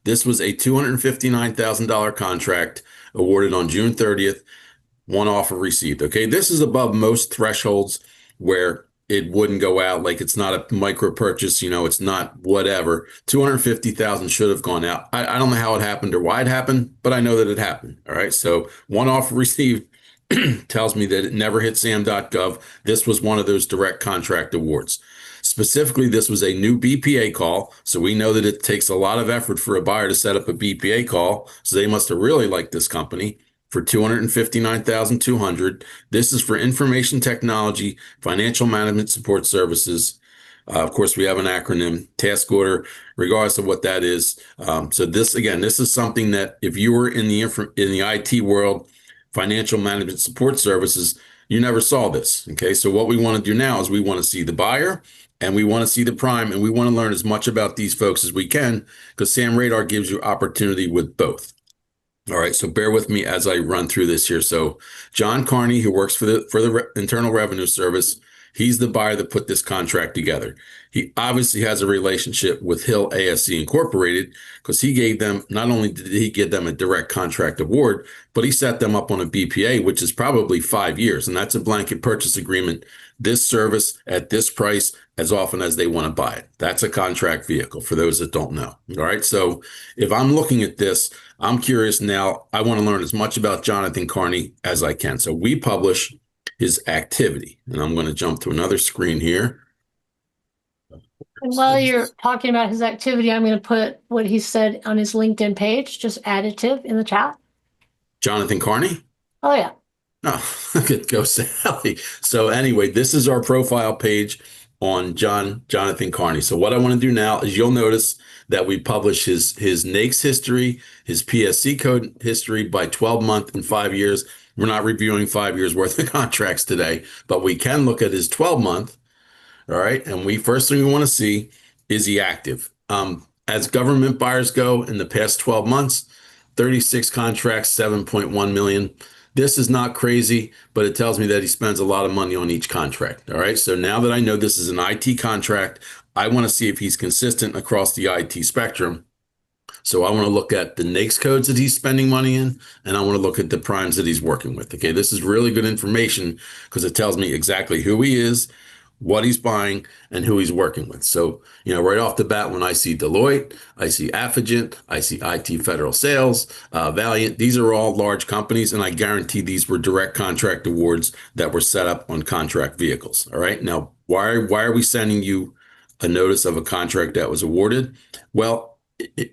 This was a $259,000 contract awarded on June 30th, one offer received. Okay, this is above most thresholds where it wouldn't go out. Like, it's not a micro purchase, it's not whatever. 250,000 should have gone out. I don't know how it happened or why it happened, but I know that it happened. All right. So one offer received tells me that it never hit sam.gov. This was one of those direct contract awards. Specifically, this was a new BPA call. So we know that it takes a lot of effort for a buyer to set up a BPA call. So they must have really liked this company. For $259,200. This is for information technology, financial management support services. Of course, we have an acronym, task order, regardless of what that is. So this is something that if you were in the IT world, financial management support services, you never saw this. Okay, so what we want to do now is we want to see the buyer and we want to see the prime, and we want to learn as much about these folks as we can, because Sam Radar gives you opportunity with both. All right, so bear with me as I run through this here. So John Carney, who works for the Internal Revenue Service, he's the buyer that put this contract together. He obviously has a relationship with Hill ASC Incorporated, because he gave them, not only did he give them a direct contract award, but he set them up on a BPA, which is probably 5 years. And that's a blanket purchase agreement. This service at this price, as often as they want to buy it. That's a contract vehicle for those that don't know. All right. So if I'm looking at this, I'm curious now. I want to learn as much about Jonathan Carney as I can. So we publish his activity, and I'm going to jump to another screen here. And while you're talking about his activity, I'm going to put what he said on his LinkedIn page, just additive in the chat. Jonathan Carney? Oh, yeah. Oh, look at Go Sally. So anyway, this is our profile page on Jonathan Carney. So what I want to do now is, you'll notice that we publish his NAICS history, his PSC code history by 12-month and 5 years. We're not reviewing 5 years worth of contracts today, but we can look at his 12-month. All right. And first thing we want to see, is he active? As government buyers go, in the past 12 months, 36 contracts, 7.1 million. This is not crazy, but it tells me that he spends a lot of money on each contract. All right. So now that I know this is an IT contract, I want to see if he's consistent across the IT spectrum. So I want to look at the NAICS codes that he's spending money in, and I want to look at the primes that he's working with. Okay. This is really good information, because it tells me exactly who he is, what he's buying, and who he's working with. So, right off the bat, when I see Deloitte, I see Affigent, I see IT Federal Sales, Valiant, these are all large companies, and I guarantee these were direct contract awards that were set up on contract vehicles. All right. Now, why are we sending you a notice of a contract that was awarded? Well,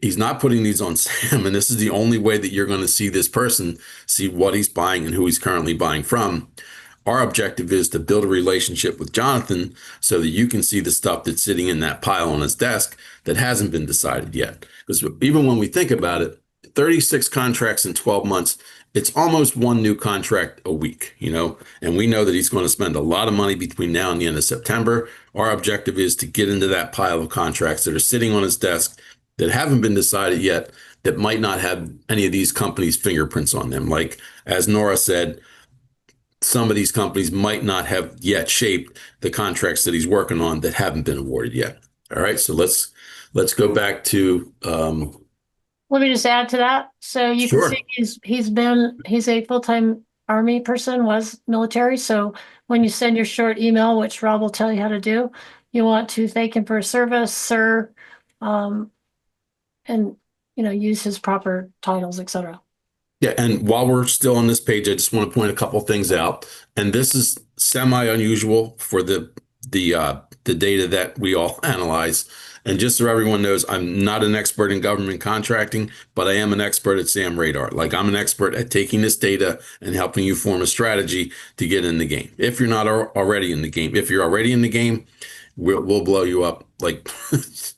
he's not putting these on Sam, and this is the only way that you're going to see this person, see what he's buying and who he's currently buying from. Our objective is to build a relationship with Jonathan so that you can see the stuff that's sitting in that pile on his desk that hasn't been decided yet. Because even when we think about it, 36 contracts in 12 months, it's almost one new contract a week, and we know that he's going to spend a lot of money between now and the end of September. Our objective is to get into that pile of contracts that are sitting on his desk that haven't been decided yet, that might not have any of these companies' fingerprints on them. Like, as Nora said, some of these companies might not have yet shaped the contracts that he's working on that haven't been awarded yet. All right, so let's go back to. Let me just add to that. So you Sure. can see he's a full-time Army person, was military. So when you send your short email, which Rob will tell you how to do, you want to thank him for his service, sir, and use his proper titles, etc. Yeah, and while we're still on this page, I just want to point a couple things out. And this is semi-unusual for the data that we all analyze. And just so everyone knows, I'm not an expert in government contracting, but I am an expert at Sam Radar. Like, I'm an expert at taking this data and helping you form a strategy to get in the game. If you're not already in the game, if you're already in the game, we'll blow you up. Like,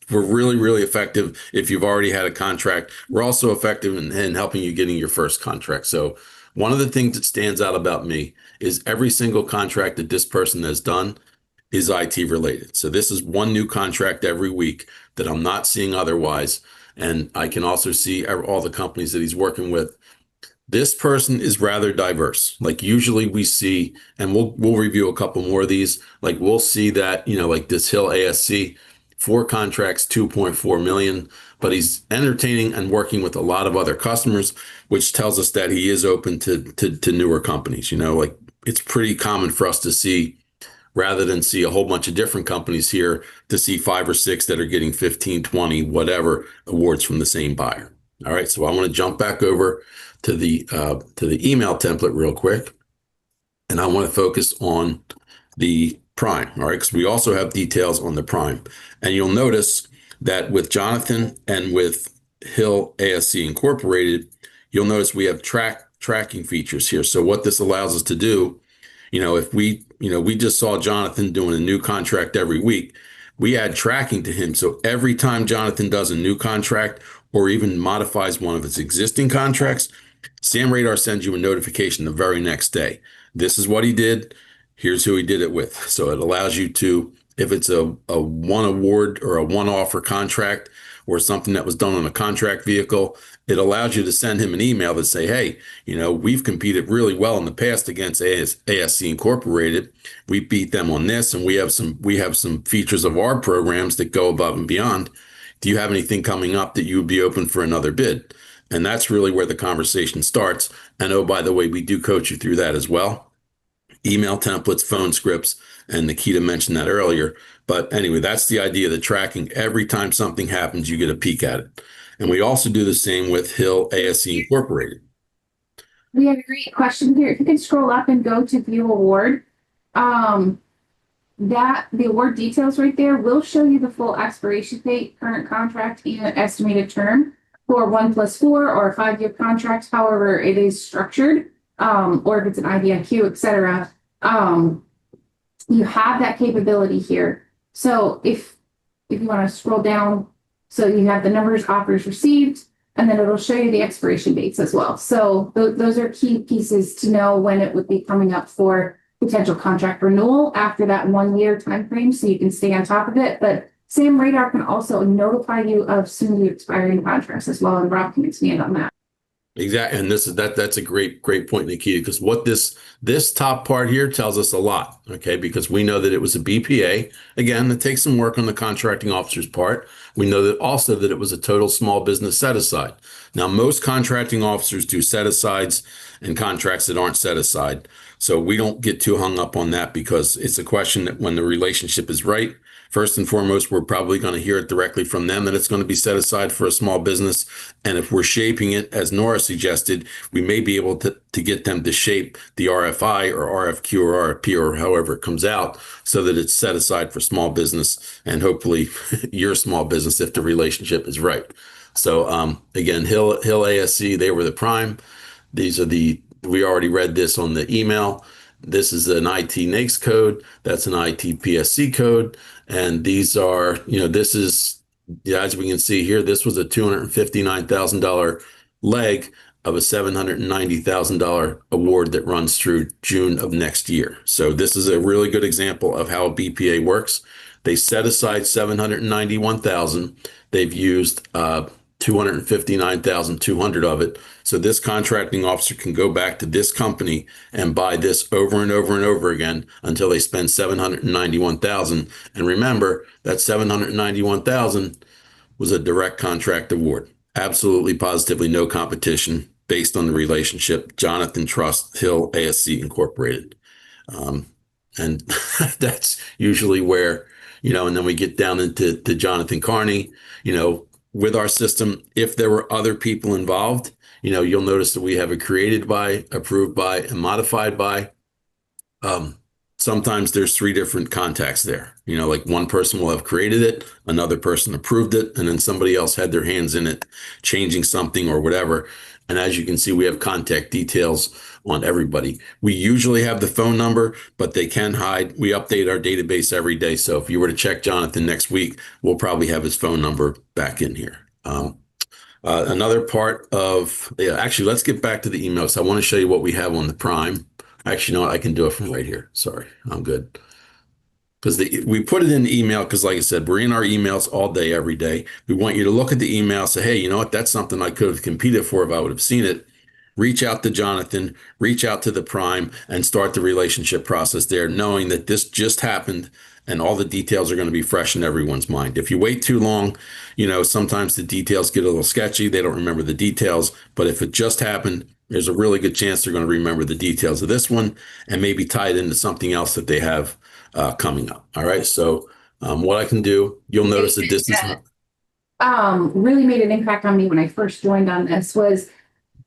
we're really, really effective if you've already had a contract. We're also effective in helping you getting your first contract. So one of the things that stands out about me is every single contract that this person has done is IT related. So this is one new contract every week that I'm not seeing otherwise. And I can also see all the companies that he's working with. This person is rather diverse. Like usually we see, and we'll review a couple more of these. Like we'll see that, like this Hill ASC, 4 contracts, 2.4 million, but he's entertaining and working with a lot of other customers, which tells us that he is open to newer companies. Like it's pretty common for us to see, rather than see a whole bunch of different companies here, to see 5 or 6 that are getting 15, 20, whatever awards from the same buyer. All right, so I want to jump back over to the email template real quick, and I want to focus on the prime. All right, because we also have details on the prime, and you'll notice that with Jonathan and with Hill ASC Incorporated, you'll notice we have tracking features here. So what this allows us to do, if we just saw Jonathan doing a new contract every week, we add tracking to him. So every time Jonathan does a new contract or even modifies one of his existing contracts, Sam Radar sends you a notification the very next day. This is what he did. Here's who he did it with. So it allows you to, if it's a one award or a one offer contract or something that was done on a contract vehicle, it allows you to send him an email that say, hey, we've competed really well in the past against ASC Incorporated. We beat them on this, and we have some features of our programs that go above and beyond. Do you have anything coming up that you would be open for another bid? And that's really where the conversation starts. And oh, by the way, we do coach you through that as well. Email templates, phone scripts, and Nikita mentioned that earlier. But anyway, that's the idea of the tracking. Every time something happens, you get a peek at it. And we also do the same with Hill ASC Incorporated. We have a great question here. If you can scroll up and go to view award, the award details right there will show you the full expiration date, current contract, and estimated term for 1+4 or a 5-year contract, however it is structured, or if it's an IBIQ, etc. You have that capability here. So if you want to scroll down, so you have the numbers, offers received, and then it'll show you the expiration dates as well. So those are key pieces to know when it would be coming up for potential contract renewal after that 1-year time frame, so you can stay on top of it. But Sam Radar can also notify you of soon to expiring contracts as well, and Rob can expand on that. Exactly, and that's a great point, Nikita, because what this top part here tells us a lot, okay? Because we know that it was a BPA. Again, it takes some work on the contracting officer's part. We know that also that it was a total small business set aside. Now, most contracting officers do set asides and contracts that aren't set aside. So we don't get too hung up on that, because it's a question that when the relationship is right, first and foremost, we're probably going to hear it directly from them that it's going to be set aside for a small business. And if we're shaping it, as Nora suggested, we may be able to get them to shape the RFI or RFQ or RFP or however it comes out so that it's set aside for small business and hopefully your small business if the relationship is right. So again, Hill ASC, they were the prime. These are we already read this on the email. This is an IT NAICS code. That's an IT PSC code. And these are, this is, as we can see here, this was a $259,000 leg of a $790,000 award that runs through June of next year. So this is a really good example of how a BPA works. They set aside $791,000. They've used $259,200 of it. So this contracting officer can go back to this company and buy this over and over and over again until they spend $791,000. And remember, that $791,000 was a direct contract award. Absolutely, positively no competition based on the relationship. Jonathan Trust, Hill ASC Incorporated. And that's usually where, and then we get down into Jonathan Carney, with our system. If there were other people involved, you'll notice that we have a created by, approved by, and modified by. Sometimes there's 3 different contacts there. Like one person will have created it, another person approved it, and then somebody else had their hands in it, changing something or whatever. And as you can see, we have contact details on everybody. We usually have the phone number, but they can hide. We update our database every day. So if you were to check Jonathan next week, we'll probably have his phone number back in here. Another part of, yeah, actually, let's get back to the emails. I want to show you what we have on the Prime. Actually, you know what? I can do it from right here. Sorry, I'm good. Because we put it in the email because, like I said, we're in our emails all day, every day. We want you to look at the email, say, hey, you know what? That's something I could have competed for if I would have seen it. Reach out to Jonathan, reach out to the Prime, and start the relationship process there, knowing that this just happened and all the details are going to be fresh in everyone's mind. If you wait too long, you know, sometimes the details get a little sketchy. They don't remember the details. But if it just happened, there's a really good chance they're going to remember the details of this one and maybe tie it into something else that they have coming up. All right. So what I can do, you'll notice that this is really made an impact on me when I first joined on this was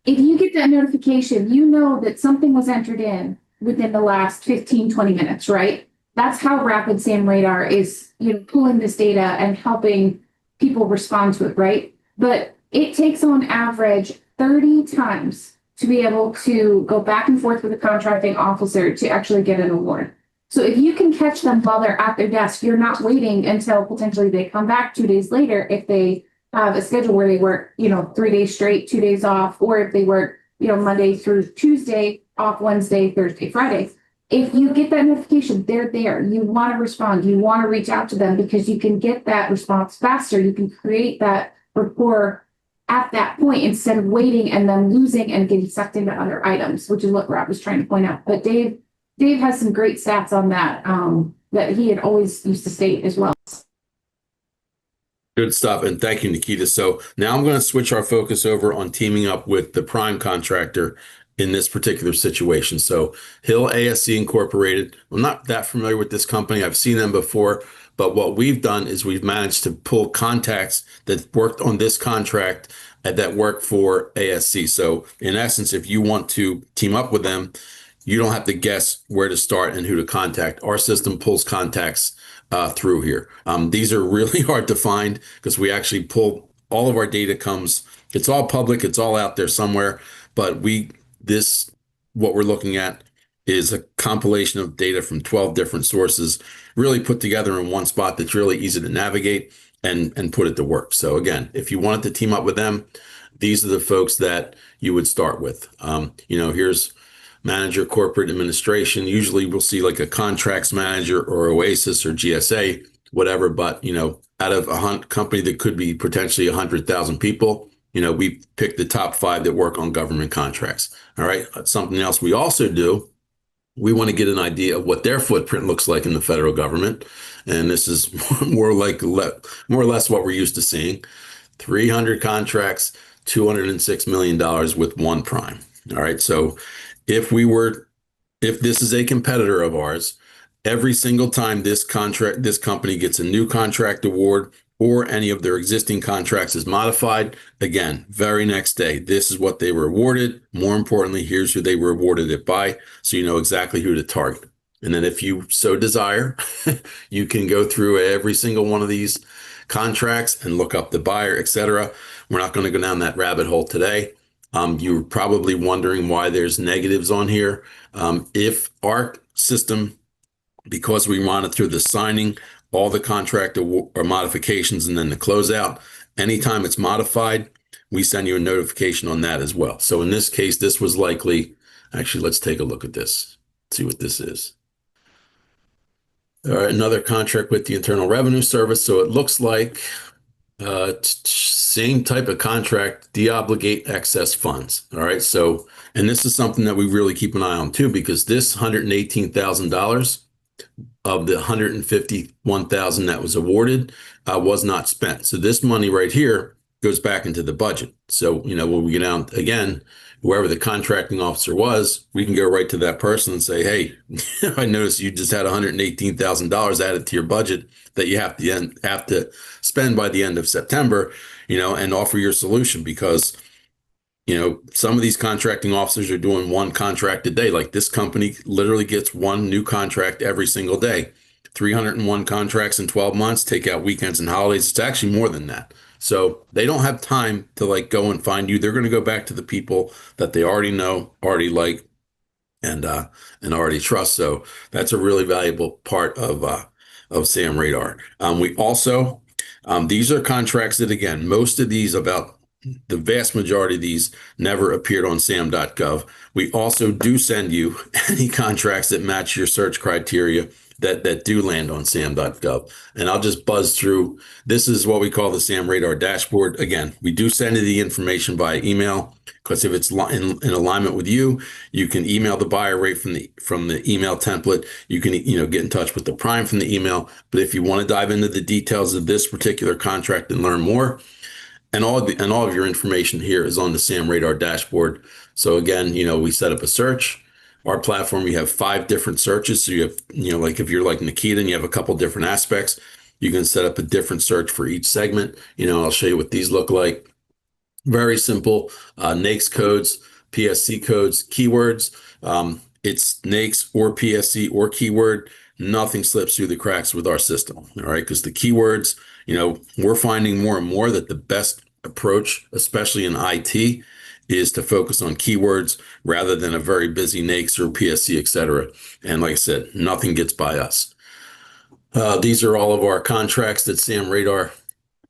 if you get that notification, you know that something was entered in within the last 15, 20 minutes, right? That's how rapid SAM Radar is, you know, pulling this data and helping people respond to it, right? But it takes on average 30 times to be able to go back and forth with a contracting officer to actually get an award. So if you can catch them while they're at their desk, you're not waiting until potentially they come back 2 days later if they have a schedule where they work, you know, 3 days straight, 2 days off, or if they work, you know, Monday through Tuesday, off Wednesday, Thursday, Friday. If you get that notification, they're there. You want to respond. You want to reach out to them because you can get that response faster. You can create that rapport at that point instead of waiting and then losing and getting sucked into other items, which is what Rob was trying to point out. But Dave has some great stats on that that he had always used to state as well. good stuff. And thank you, Nikita. So now I'm going to switch our focus over on teaming up with the prime contractor in this particular situation. So Hill ASC Incorporated, I'm not that familiar with this company. I've seen them before, but what we've done is we've managed to pull contacts that worked on this contract that work for ASC. So in essence, if you want to team up with them, you don't have to guess where to start and who to contact. Our system pulls contacts through here. These are really hard to find because we actually pull all of our data it's all public, it's all out there somewhere, but what we're looking at is a compilation of data from 12 different sources, really put together in one spot that's really easy to navigate and put it to work. So again, if you wanted to team up with them, these are the folks that you would start with. Here's manager corporate administration. Usually we'll see like a contracts manager or Oasis or GSA, whatever. But, out of a company that could be potentially 100,000 people, we pick the top 5 that work on government contracts. All right. Something else we also do, we want to get an idea of what their footprint looks like in the federal government. And this is more or less what we're used to seeing. 300 contracts, $206 million with one prime. All right. So if this is a competitor of ours, every single time this company gets a new contract award or any of their existing contracts is modified, again, very next day, this is what they were awarded. More importantly, here's who they were awarded it by, so you know exactly who to target. And then if you so desire, you can go through every single one of these contracts and look up the buyer, etc. We're not going to go down that rabbit hole today. You're probably wondering why there's negatives on here. If our system, because we monitor the signing, all the contract or modifications, and then the closeout, anytime it's modified, we send you a notification on that as well. So in this case, this was likely, actually, let's take a look at this, see what this is. All right, another contract with the Internal Revenue Service. So it looks like same type of contract, deobligate excess funds. All right. So, and this is something that we really keep an eye on too, because this $118,000 of the $151,000 that was awarded was not spent. So this money right here goes back into the budget. So, when we get out again, whoever the contracting officer was, we can go right to that person and say, hey, I noticed you just had $118,000 added to your budget that you have to spend by the end of September, and offer your solution, because some of these contracting officers are doing one contract a day. Like this company literally gets one new contract every single day. 301 contracts in 12 months, take out weekends and holidays. It's actually more than that. So they don't have time to go and find you. They're going to go back to the people that they already know, already like, and already trust. So that's a really valuable part of SAM Radar. We also, these are contracts that, again, most of these, about the vast majority of these never appeared on sam.gov. We also do send you any contracts that match your search criteria that do land on sam.gov. And I'll just buzz through. This is what we call the SAM Radar dashboard. Again, we do send you the information by email, because if it's in alignment with you, you can email the buyer right from the email template. You can get in touch with the prime from the email. But if you want to dive into the details of this particular contract and learn more, and all of your information here is on the SAM Radar dashboard. So again, we set up a search. Our platform, you have 5 different searches. So you have, like if you're like Nikita and you have a couple different aspects, you can set up a different search for each segment. I'll show you what these look like. Very simple. NAICS codes, PSC codes, keywords. It's NAICS or PSC or keyword. Nothing slips through the cracks with our system. All right. Because the keywords, we're finding more and more that the best approach, especially in IT, is to focus on keywords rather than a very busy NAICS or PSC, et cetera. And like I said, nothing gets by us. These are all of our contracts that SAM Radar,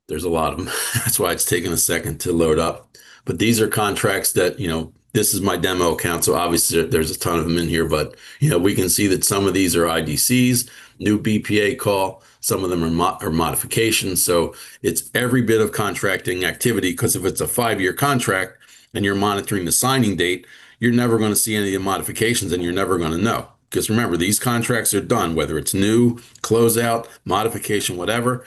there's a lot of them. That's why it's taken a second to load up. But these are contracts that, this is my demo account. So obviously there's a ton of them in here, but, we can see that some of these are IDCs, new BPA call. Some of them are modifications. So it's every bit of contracting activity, because if it's a 5-year contract, and you're monitoring the signing date, you're never going to see any of the modifications, and you're never going to know. Because remember, these contracts are done, whether it's new, closeout, modification, whatever,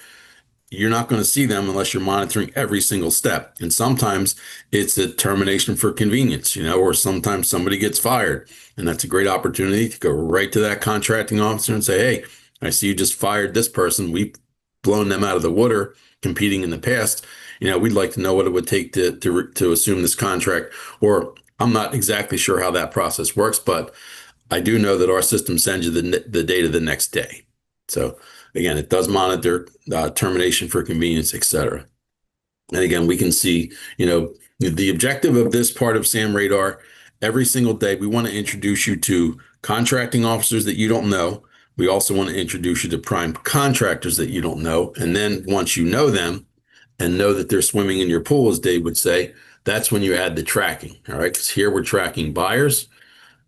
you're not going to see them unless you're monitoring every single step. And sometimes it's a termination for convenience, or sometimes somebody gets fired. And that's a great opportunity to go right to that contracting officer and say, hey, I see you just fired this person. We've blown them out of the water competing in the past. We'd like to know what it would take to assume this contract. Or I'm not exactly sure how that process works, but I do know that our system sends you the data the next day. So again, it does monitor termination for convenience, et cetera. And again, we can see, the objective of this part of SAM Radar, every single day, we want to introduce you to contracting officers that you don't know. We also want to introduce you to prime contractors that you don't know. And then once you know them, and know that they're swimming in your pool, as Dave would say, that's when you add the tracking. All right. Because here we're tracking buyers.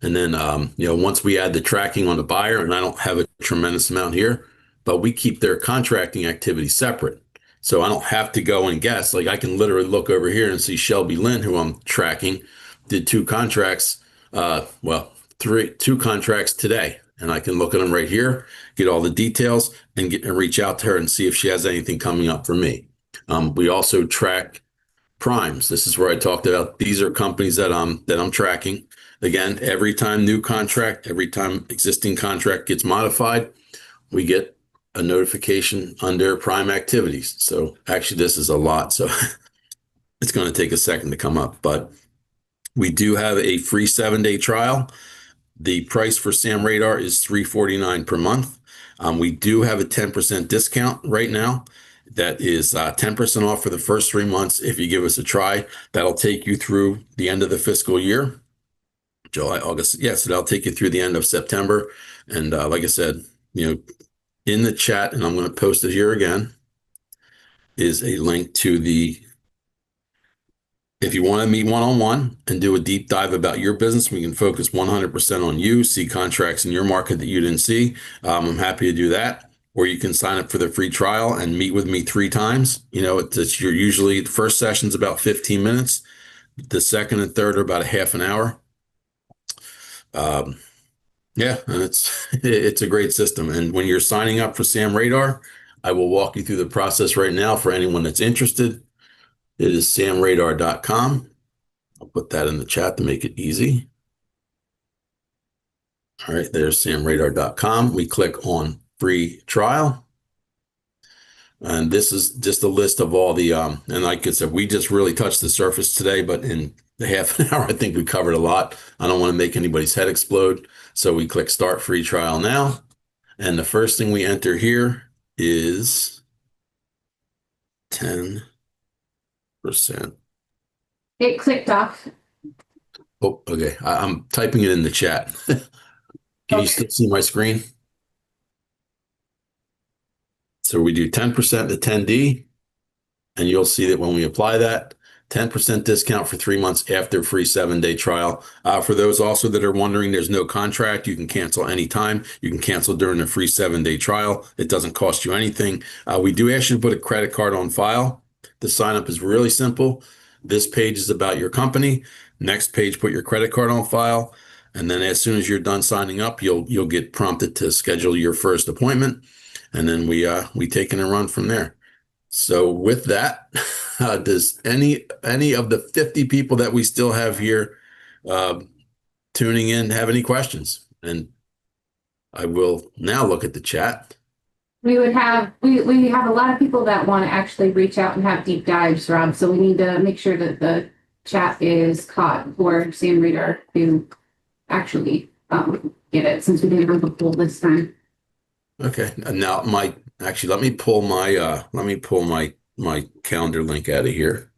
And then, once we add the tracking on the buyer, and I don't have a tremendous amount here, but we keep their contracting activity separate. So I don't have to go and guess. Like I can literally look over here and see Shelby Lynn, who I'm tracking, did 2 contracts, 2 contracts today. And I can look at them right here, get all the details, and reach out to her and see if she has anything coming up for me. We also track primes. This is where I talked about, these are companies that I'm tracking. Again, every time new contract, every time existing contract gets modified, we get a notification under prime activities. So actually this is a lot. So it's going to take a second to come up, but we do have a free 7-day trial. The price for SAM Radar is $349 per month. We do have a 10% discount right now. That is 10% off for the first 3 months. If you give us a try, that'll take you through the end of the fiscal year, July, August. Yes, that'll take you through the end of September. And like I said, in the chat, and I'm going to post it here again, is a link to if you want to meet one-on-one and do a deep dive about your business, we can focus 100% on you, see contracts in your market that you didn't see. I'm happy to do that. Or you can sign up for the free trial and meet with me 3 times. You're usually, the first session's about 15 minutes. The second and third are about a half an hour. Yeah, and it's a great system. And when you're signing up for SAM Radar, I will walk you through the process right now for anyone that's interested. It is samradar.com. I'll put that in the chat to make it easy. All right, there's samradar.com. We click on free trial. And this is just a list of all the, and like I said, we just really touched the surface today, but in the half an hour, I think we covered a lot. I don't want to make anybody's head explode. So we click start free trial now. And the first thing we enter here is 10%. It clicked off. Oh, okay. I'm typing it in the chat. Can you still see my screen? So we do 10% to 10D, and you'll see that when we apply that, 10% discount for 3 months after free 7-day trial. For those also that are wondering, there's no contract. You can cancel anytime. You can cancel during the free 7-day trial. It doesn't cost you anything. We do ask you to put a credit card on file. The sign up is really simple. This page is about your company. Next page, put your credit card on file. And then as soon as you're done signing up, you'll get prompted to schedule your first appointment. And then we take it and run from there. So with that, does any of the 50 people that we still have here tuning in have any questions? And I will now look at the chat. We have a lot of people that want to actually reach out and have deep dives, Rob. So we need to make sure that the chat is caught for Sam Reader to actually get it, since we didn't have a poll this time. Okay. And now let me pull my calendar link out of here.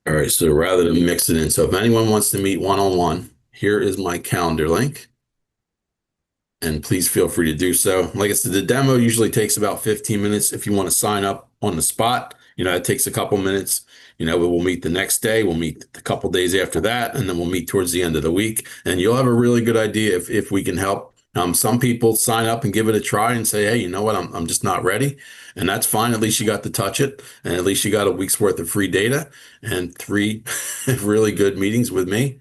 All right. So rather than mix it in, so if anyone wants to meet one-on-one, here is my calendar link. And please feel free to do so. Like I said, the demo usually takes about 15 minutes. If you want to sign up on the spot, it takes a couple minutes. We'll meet the next day. We'll meet a couple days after that, and then we'll meet towards the end of the week. And you'll have a really good idea if we can help. Some people sign up and give it a try and say, hey, you know what? I'm just not ready. And that's fine. At least you got to touch it. And at least you got a week's worth of free data and 3 really good meetings with me.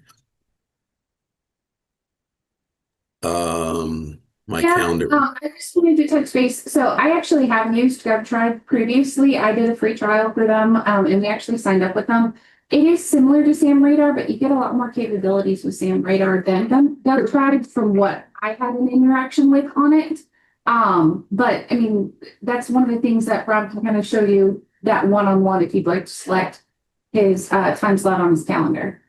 Calendar. I just wanted to touch base. So I actually have used GovBrief previously. I did a free trial for them, and we actually signed up with them. It is similar to Sam Radar, but you get a lot more capabilities with Sam Radar than GovBrief from what I had an interaction with on it. But I mean, that's one of the things that Rob can kind of show you, that one-on-one, if you'd like to select his time slot on his calendar.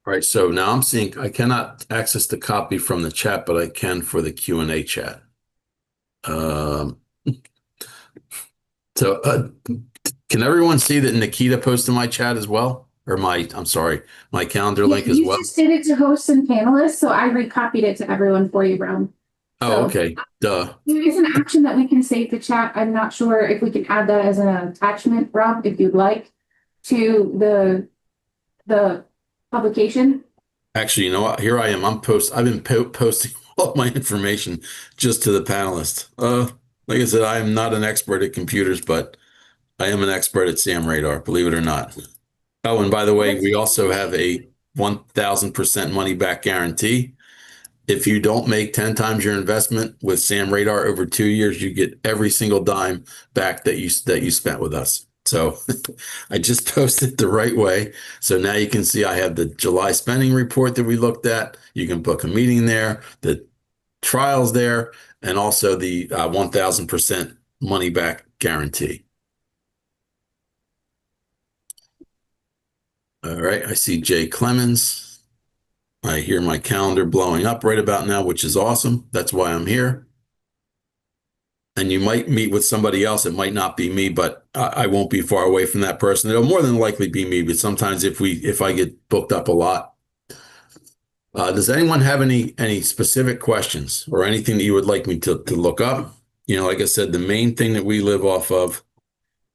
All right, so now I'm seeing I cannot access the copy from the chat, but I can for the Q&A chat. Can everyone see that Nikita posted my chat as well? Or my calendar link as well? You just did it to hosts and panelists, so I recopied it to everyone for you, Brown. Oh, okay. Duh. There is an option that we can save the chat. I'm not sure if we can add that as an attachment, Rob, if you'd like, to the publication. Actually, you know what? Here I am. I've been posting all my information just to the panelists. Like I said, I am not an expert at computers, but I am an expert at Sam Radar, believe it or not. Oh, and by the way, we also have a 1,000% money back guarantee. If you don't make 10 times your investment with Sam Radar over 2 years, you get every single dime back that you spent with us. So I just posted the right way. So now you can see I have the July spending report that we looked at. You can book a meeting there, the trials there, and also the 1,000% money back guarantee. All right, I see Jay Clemens. I hear my calendar blowing up right about now, which is awesome. That's why I'm here. And you might meet with somebody else. It might not be me, but I won't be far away from that person. It'll more than likely be me, but sometimes if I get booked up a lot. Does anyone have any specific questions or anything that you would like me to look up? Like I said, the main thing that we live off of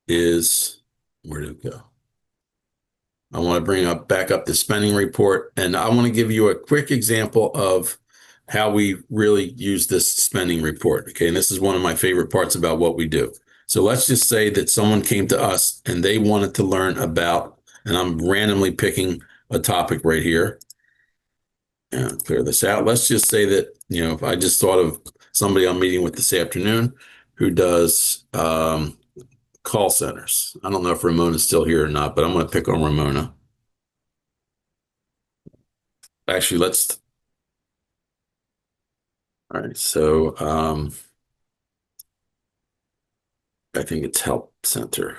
is, where did it go? I want to bring back up the spending report, and I want to give you a quick example of how we really use this spending report. Okay, and this is one of my favorite parts about what we do. So let's just say that someone came to us and they wanted to learn about, and I'm randomly picking a topic right here. And clear this out. Let's just say that, if I just thought of somebody I'm meeting with this afternoon who does call centers. I don't know if Ramona's still here or not, but I'm going to pick on Ramona. Actually, all right, so I think it's help center.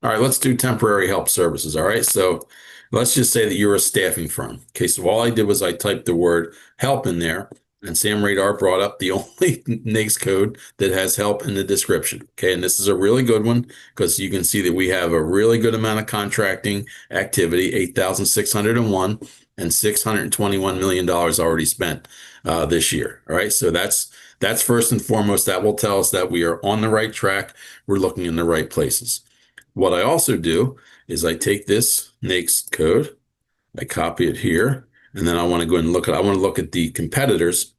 All right, let's do temporary help services. All right, so let's just say that you're a staffing firm. Okay, so all I did was I typed the word help in there, and Sam Radar brought up the only NAICS code that has help in the description. Okay, and this is a really good one because you can see that we have a really good amount of contracting activity, 8,601, and $621 million already spent this year. All right, so that's That's first and foremost. That will tell us that we are on the right track. We're looking in the right places. What I also do is I take this NAICS code, I copy it here, and then I want to go and I want to look at the competitors.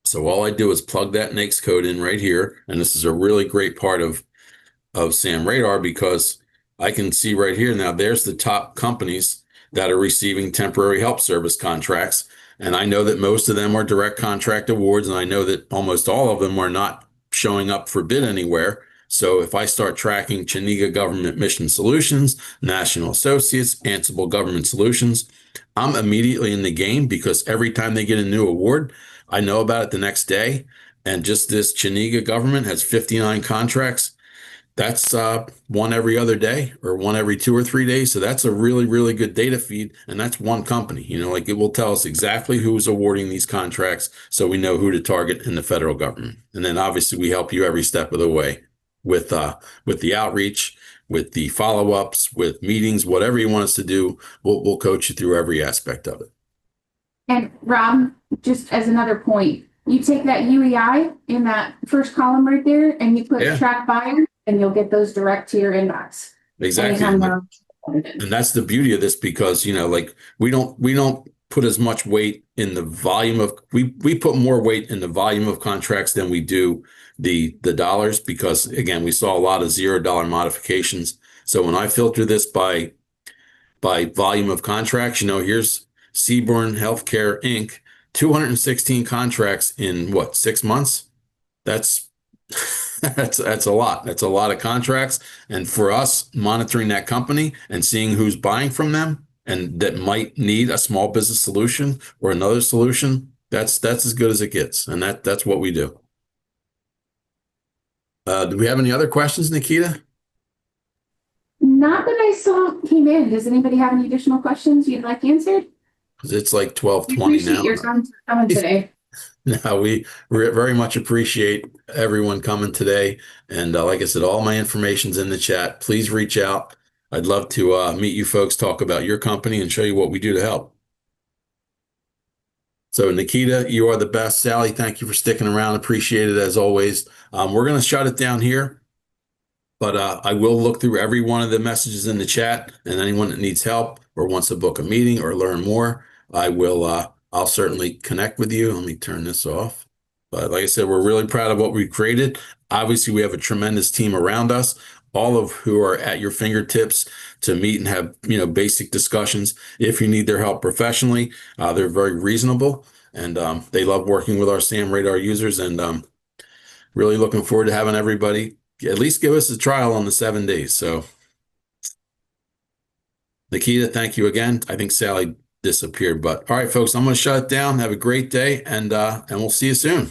So all I do is plug that NAICS code in right here. And this is a really great part of SAM Radar, because I can see right here now, there's the top companies that are receiving temporary help service contracts. And I know that most of them are direct contract awards, and I know that almost all of them are not showing up for bid anywhere. So if I start tracking Chiniga Government Mission Solutions, National Associates, Ansible Government Solutions, I'm immediately in the game, because every time they get a new award, I know about it the next day. And just this Chiniga government has 59 contracts. That's one every other day or one every 2 or 3 days. So that's a really, really good data feed. And that's one company, like it will tell us exactly who's awarding these contracts, so we know who to target in the federal government. And then obviously we help you every step of the way with the outreach, with the follow-ups, with meetings, whatever you want us to do, we'll coach you through every aspect of it. And Rob, just as another point, you take that UEI in that first column right there and you put track buyer, and you'll get those direct to your inbox. Exactly. And that's the beauty of this, because, like we don't put as much weight in the volume of, we put more weight in the volume of contracts than we do the dollars, because again, we saw a lot of $0 modifications. So when I filter this by volume of contracts, here's Seaborn Healthcare Inc., 216 contracts in 6 months? That's a lot. That's a lot of contracts. And for us, monitoring that company and seeing who's buying from them and that might need a small business solution or another solution, that's as good as it gets. And that's what we do. Do we have any other questions, Nikita? Not that I saw came in. Does anybody have any additional questions you'd like answered? Because it's like 12:20 now. Appreciate your time coming today. No, we very much appreciate everyone coming today. And like I said, all my information's in the chat. Please reach out. I'd love to meet you folks, talk about your company, and show you what we do to help. So Nikita, you are the best. Sally, thank you for sticking around. Appreciate it as always. We're going to shut it down here, but I will look through every one of the messages in the chat, and anyone that needs help or wants to book a meeting or learn more, I'll certainly connect with you. Let me turn this off. But like I said, we're really proud of what we created. Obviously, we have a tremendous team around us, all of who are at your fingertips to meet and have, basic discussions. If you need their help professionally, they're very reasonable, and they love working with our SAM Radar users, and really looking forward to having everybody at least give us a trial on the 7 days. So Nikita, thank you again. I think Sally disappeared, but all right, folks, I'm going to shut it down. Have a great day, and we'll see you soon.